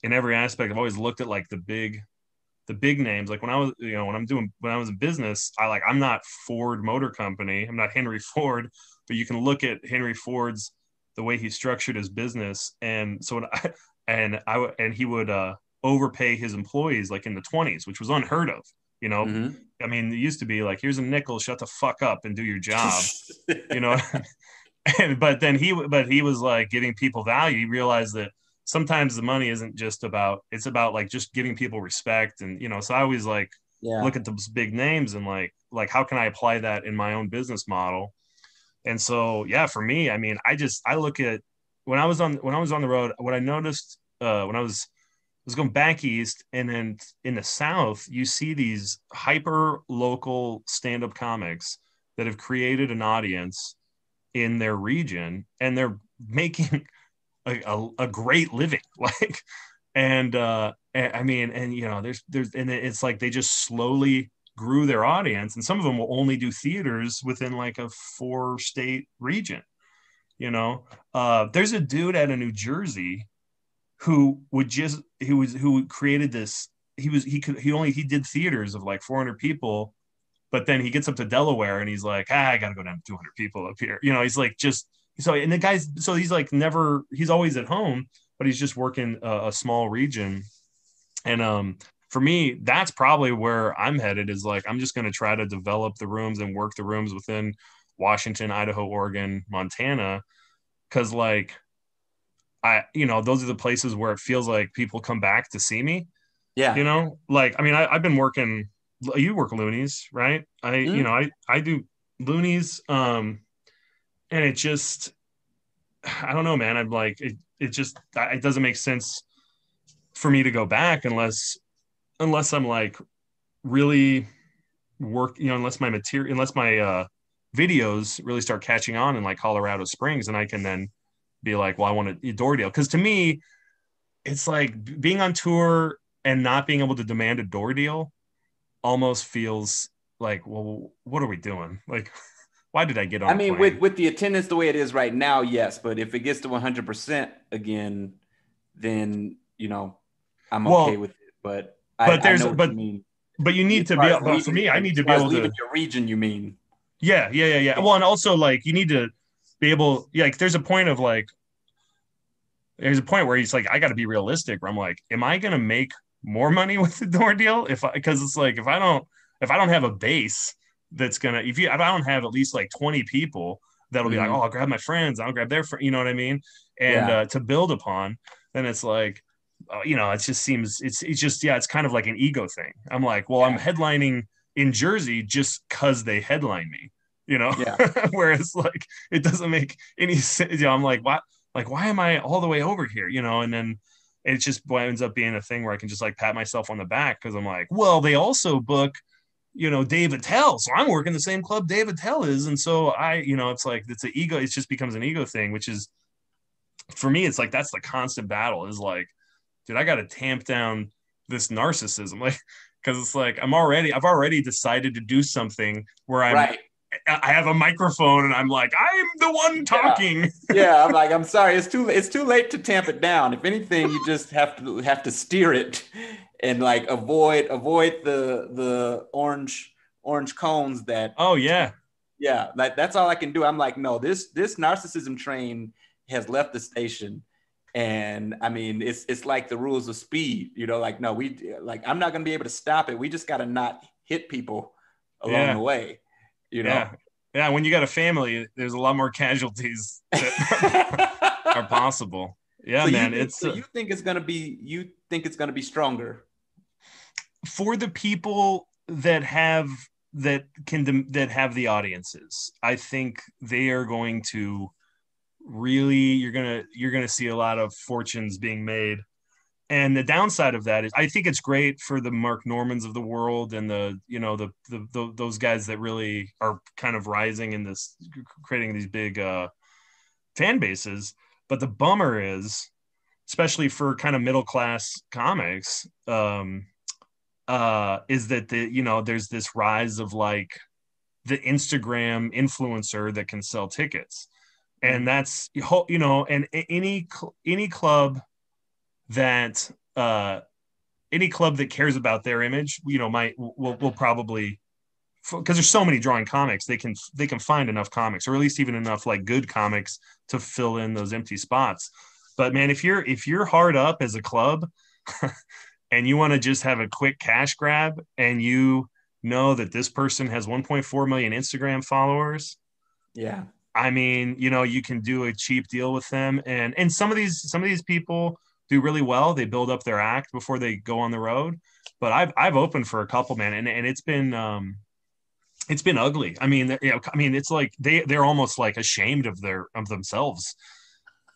in every aspect, I've always looked at like the big names. Like when I was, when I was in business, I'm not Ford Motor Company. I'm not Henry Ford, but you can look at Henry Ford's, the way he structured his business. And so he would overpay his employees like in the 20s, which was unheard of. Mm-hmm. I mean, it used to be like, here's a nickel, shut the fuck up and do your job, but he was like giving people value. He realized that sometimes the money isn't just about, it's about like just giving people respect. And, so I always like look at those big names and like, how can I apply that in my own business model? And so, yeah, for me, I mean, I look at when I was on the road, what I noticed when I was going back east and then in the South, you see these hyper local stand-up comics that have created an audience in their region and they're making a great living. Like, and I mean, and there's and it's like they just slowly grew their audience, and some of them will only do theaters within like a 4-state region. There's a dude out of New Jersey who created this. He did theaters of like 400 people, but then he gets up to Delaware and he's like, I gotta go down to 200 people up here. He's like and the guy's, so he's like he's always at home, but he's just working a small region. And for me, that's probably where I'm headed, is like, I'm just going to try to develop the rooms and work the rooms within Washington, Idaho, Oregon, Montana. Cause like, those are the places where it feels like people come back to see me. Yeah. Like, I mean, I've been working, you work loonies, right? I do loonies. And it just, I don't know, man. I'm like, it doesn't make sense for me to go back unless I'm like really unless my videos really start catching on in like Colorado Springs, and I can then be like, well, I want a door deal. Cause to me, it's like being on tour and not being able to demand a door deal almost feels like, well, what are we doing? Like, why did I get on? I mean, with the attendance the way it is right now, yes. But if it gets to 100% again, then, I'm okay with it. But I know what you mean. But you need to be able, but for me, I need to be able to leave your region, you mean? Yeah. Well, and also like you need to be able, like, there's a point where he's like, I got to be realistic, where I'm like, am I going to make more money with the door deal? Because it's like, if I don't have a base that's going to, if I don't have at least like 20 people that'll be like, oh, I'll grab my friends, I'll grab their friends, you know what I mean? And to build upon, then it's like, it just seems, it's kind of like an ego thing. I'm like, well, I'm headlining in Jersey just because they headline me, whereas like, it doesn't make any sense. I'm like, what? Like, why am I all the way over here? And then it just ends up being a thing where I can just like pat myself on the back, because I'm like, well, they also book, Dave Attell, so I'm working the same club Dave Attell is, and so I, it's like, it's an ego. It just becomes an ego thing, which is, for me, it's like that's the constant battle. Is like, dude, I got to tamp down this narcissism, like, because it's like I've already decided to do something where I have a microphone and I'm like, I'm the one talking. Yeah, I'm like, I'm sorry, it's too late to tamp it down. If anything, you just have to steer it and like avoid the orange cones that. Oh yeah. Yeah, that's all I can do. I'm like, no, this narcissism train has left the station. And I mean, it's like the rules of speed, like, no, I'm not going to be able to stop it. We just got to not hit people along the way, Yeah. When you got a family, there's a lot more casualties that are possible. Yeah, so man. You think it's going to be stronger for the people that have the audiences. I think they are going to really, you're gonna see a lot of fortunes being made And the downside of that is I think it's great for the Mark Normans of the world and those guys that really are kind of rising in this, creating these big fan bases. But the bummer is, especially for kind of middle class comics, is that there's this rise of like the Instagram influencer that can sell tickets, and that's and any club that cares about their image, will probably, because there's so many drawing comics, they can find enough comics, or at least even enough like good comics to fill in those empty spots. But man, if you're hard up as a club and you want to just have a quick cash grab, and you know that this person has 1.4 million Instagram followers, yeah, I mean, you can do a cheap deal with them, and some of these people do really well. They build up their act before they go on the road. But I've opened for a couple, man, and it's been ugly. I mean, it's like they're almost like ashamed of themselves,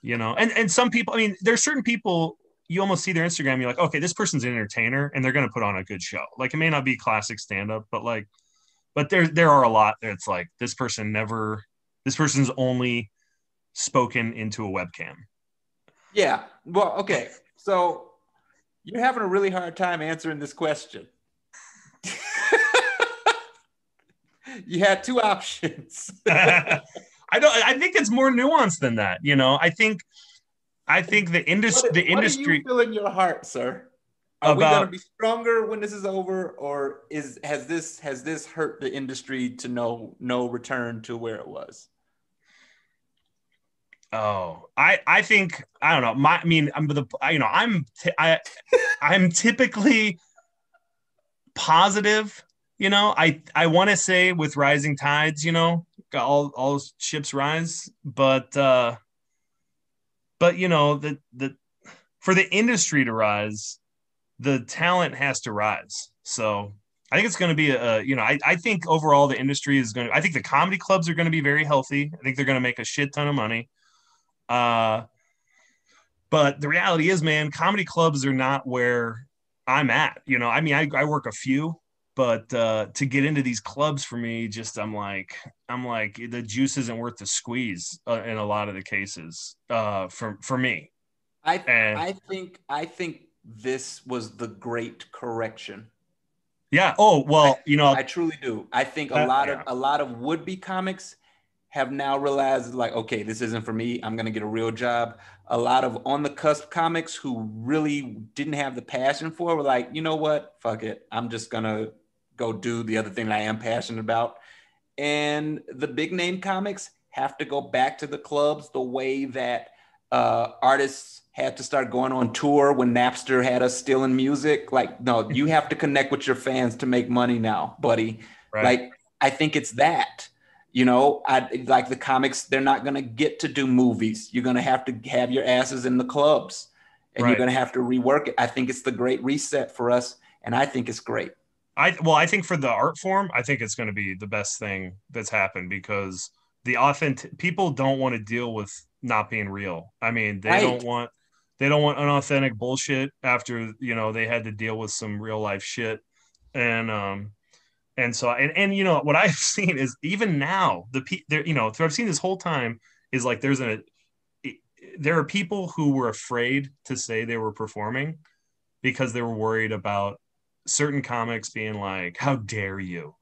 and some people, I mean, there's certain people, you almost see their Instagram, you're like, okay, this person's an entertainer and they're going to put on a good show. Like, it may not be classic stand-up, but there are a lot that it's like, this person's only spoken into a webcam. Yeah. Well, okay. So you're having a really hard time answering this question. You had two options. I think it's more nuanced than that. I think the industry. What do you feel in your heart, sir? Are we going to be stronger when this is over, or has this hurt the industry to no return to where it was? Oh, I think, I don't know. I'm typically positive. I want to say with rising tides, all ships rise, but for the industry to rise, the talent has to rise. So I think it's going to be I think overall the industry is I think the comedy clubs are going to be very healthy. I think they're going to make a shit ton of money. But the reality is, man, comedy clubs are not where I'm at. I work a few, but to get into these clubs for me, just I'm like the juice isn't worth the squeeze in a lot of the cases for me. I think this was the great correction. Yeah. Oh, well, I truly do. I think a lot of would-be comics have now realized, like, okay, this isn't for me. I'm going to get a real job. A lot of on-the-cusp comics who really didn't have the passion for it were like, you know what? Fuck it. I'm just going to go do the other thing I am passionate about. And the big-name comics have to go back to the clubs the way that artists had to start going on tour when Napster had us stealing music. Like, no, you have to connect with your fans to make money now, buddy. Right. Like, I think it's that. I like the comics, they're not going to get to do movies. You're going to have your asses in the clubs, and you're going to have to rework it. I think it's the great reset for us, and I think it's great. I think for the art form, I think it's going to be the best thing that's happened, because people don't want to deal with not being real. I mean, they don't want unauthentic bullshit after, they had to deal with some real life shit. And so what I've seen is, even now, I've seen this whole time is like, there are people who were afraid to say they were performing because they were worried about certain comics being like, how dare you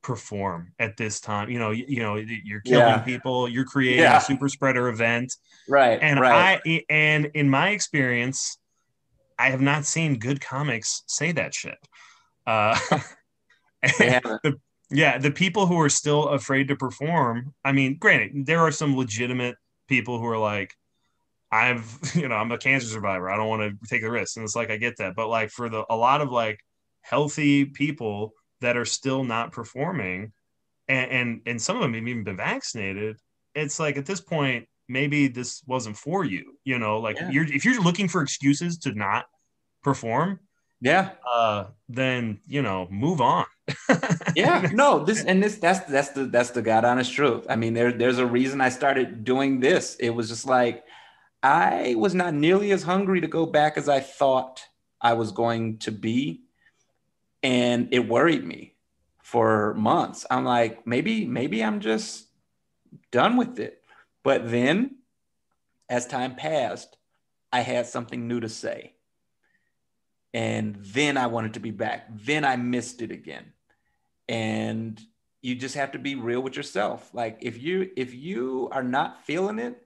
perform at this time? You're killing people, you're creating a super spreader event. Right. And in my experience, I have not seen good comics say that shit. The people who are still afraid to perform, I mean, granted, there are some legitimate people who are like, I'm a cancer survivor, I don't want to take the risk. And it's like, I get that. But like, for a lot of like healthy people that are still not performing, and some of them have even been vaccinated, it's like, at this point, maybe this wasn't for you. If you're looking for excuses to not perform, then move on. That's the God honest truth. I mean, there's a reason I started doing this. It was just like, I was not nearly as hungry to go back as I thought I was going to be. And it worried me for months. I'm like, maybe I'm just done with it. But then as time passed, I had something new to say. And then I wanted to be back. Then I missed it again. And you just have to be real with yourself. Like if you are not feeling it,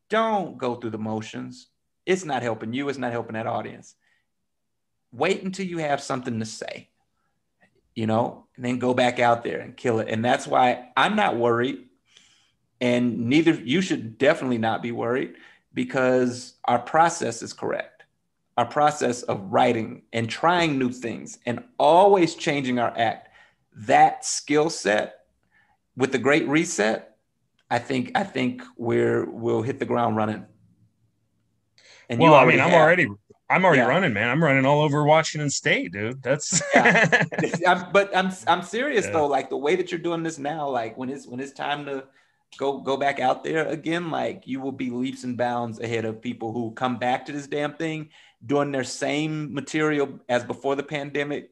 don't go through the motions. It's not helping you, it's not helping that audience. Wait until you have something to say, and then go back out there and kill it. And that's why I'm not worried. And neither you should definitely not be worried, because our process is correct. Our process of writing and trying new things and always changing our act, that skill set with the Great Reset, I think we'll hit the ground running. And well, you I mean, already I'm have. already Yeah. running, man. I'm running all over Washington State, dude. That's Yeah. But I'm serious Yeah. though. Like the way that you're doing this now, like when it's time to go back out there again, like you will be leaps and bounds ahead of people who come back to this damn thing doing their same material as before the pandemic.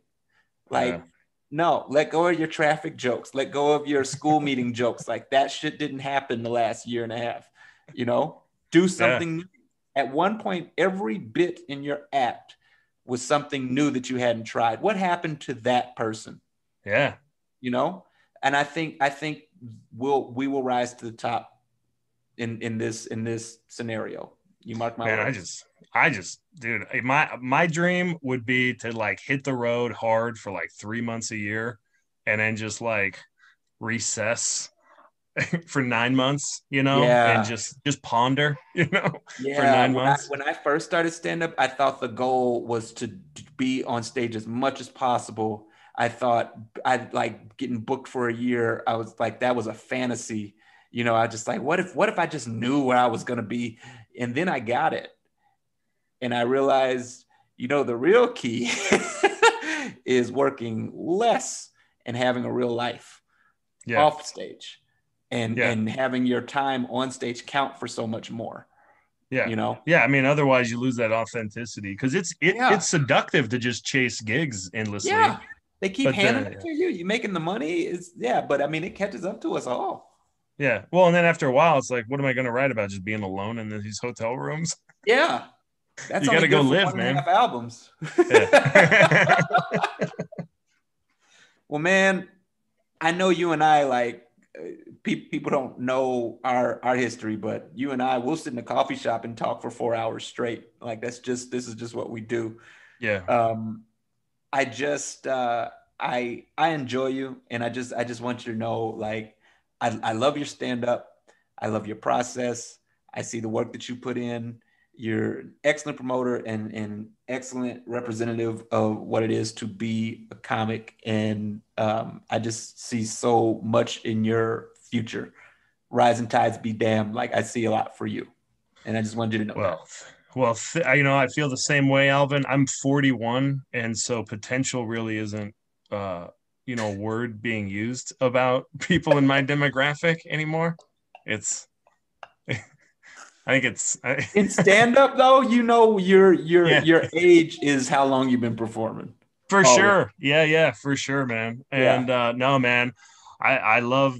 Like, Yeah. no, let go of your traffic jokes. Let go of your school meeting jokes. Like that shit didn't happen the last year and a half. Do Yeah. something new. At one point, every bit in your act was something new that you hadn't tried. What happened to that person? Yeah. And I think we will rise to the top in this scenario. You mark my Man, words. I just, dude, my dream would be to like hit the road hard for like 3 months a year, and then just like recess for 9 months, and Yeah. just ponder, for Yeah, 9 months. when I first started stand up, I thought the goal was to be on stage as much as possible. I thought I'd like getting booked for a year. I was like, that was a fantasy. I just like, what if I just knew where I was gonna be? And then I got it. And I realized, the real key is working less and having a real life Yeah. off stage and Yeah. and having your time on stage count for so much more, Yeah. you know? Yeah. I mean, otherwise you lose that authenticity, because Yeah. it's seductive to just chase gigs endlessly. Yeah. They keep But handing then, it to you. You're making the money. But I mean, it catches up to us all. yeah. Well, and then after a while, it's like, what am I going to write about? Just being alone in these hotel rooms? Yeah. That's You got only to go good for live, one and a man. half albums. Yeah. Well, man, I know you and I people don't know our history, but you and I will sit in a coffee shop and talk for 4 hours straight. Like this is just what we do. Yeah. I just I enjoy you, and I just want you to know, like, I love your stand up. I love your process. I see the work that you put in. You're an excellent promoter and excellent representative of what it is to be a comic. And I just see so much in your future. Rising tides be damned. Like I see a lot for you, and I just wanted you to know that. I feel the same way, Alvin. I'm 41, and so potential really isn't, a word being used about people in my demographic anymore. It's, I think it's, In stand up though, your yeah, your age is how long you've been performing. for Already. sure. Yeah, for sure, man. Yeah. And no, man, I love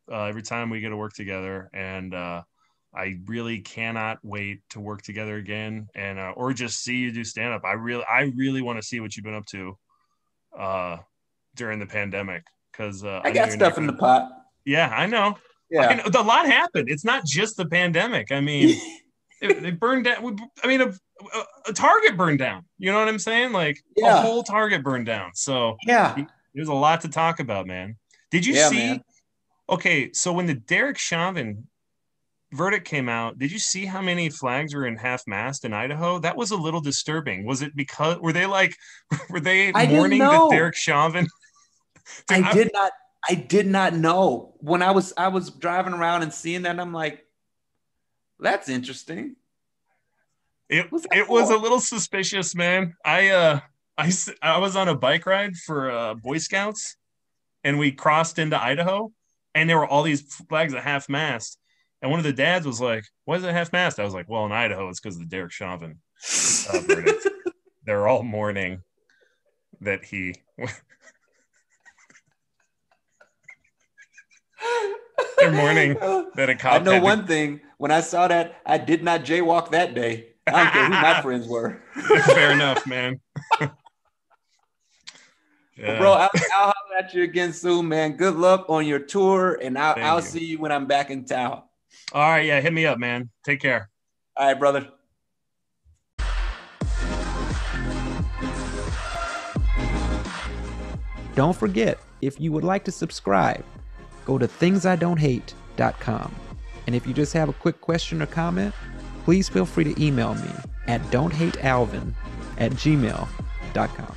every time we get to work together, and I really cannot wait to work together again, and or just see you do stand up. I really want to see what you've been up to uh, during the pandemic, because I I know got you're not stuff in the gonna. pot. Yeah, I know. I know Yeah. a lot happened. It's not just the pandemic. I mean, they burned down. I mean, a Target burned down. You know what I'm saying? Like a Yeah. whole Target burned down. So Yeah. there's a lot to talk about, man. Did you Yeah, see? man. Okay, so when the Derek Chauvin verdict came out, did you see how many flags were in half mast in Idaho? That was a little disturbing. Was it because were they I didn't mourning that Derek know. Chauvin? Dude, I did not I did not know. When I was driving around and seeing that, I'm like, that's interesting. it What's that it was a for? little suspicious, man. I was on a bike ride for Boy Scouts, and we crossed into Idaho, and there were all these flags at half mast. And one of the dads was like, "Why is it half-mast?" I was like, "Well, in Idaho, it's because of the Derek Chauvin verdict. They're all mourning that he." They're mourning that a cop. I know one thing. When I saw that, I did not jaywalk that day. I don't care who my friends were. Fair enough, man. Yeah. Bro, I'll holler at you again soon, man. Good luck on your tour, and I'll see you when I'm back in town. All right, yeah, hit me up, man. Take care. All right, brother. Don't forget, if you would like to subscribe, go to thingsidon'thate.com. And if you just have a quick question or comment, please feel free to email me at don'thatealvin@gmail.com.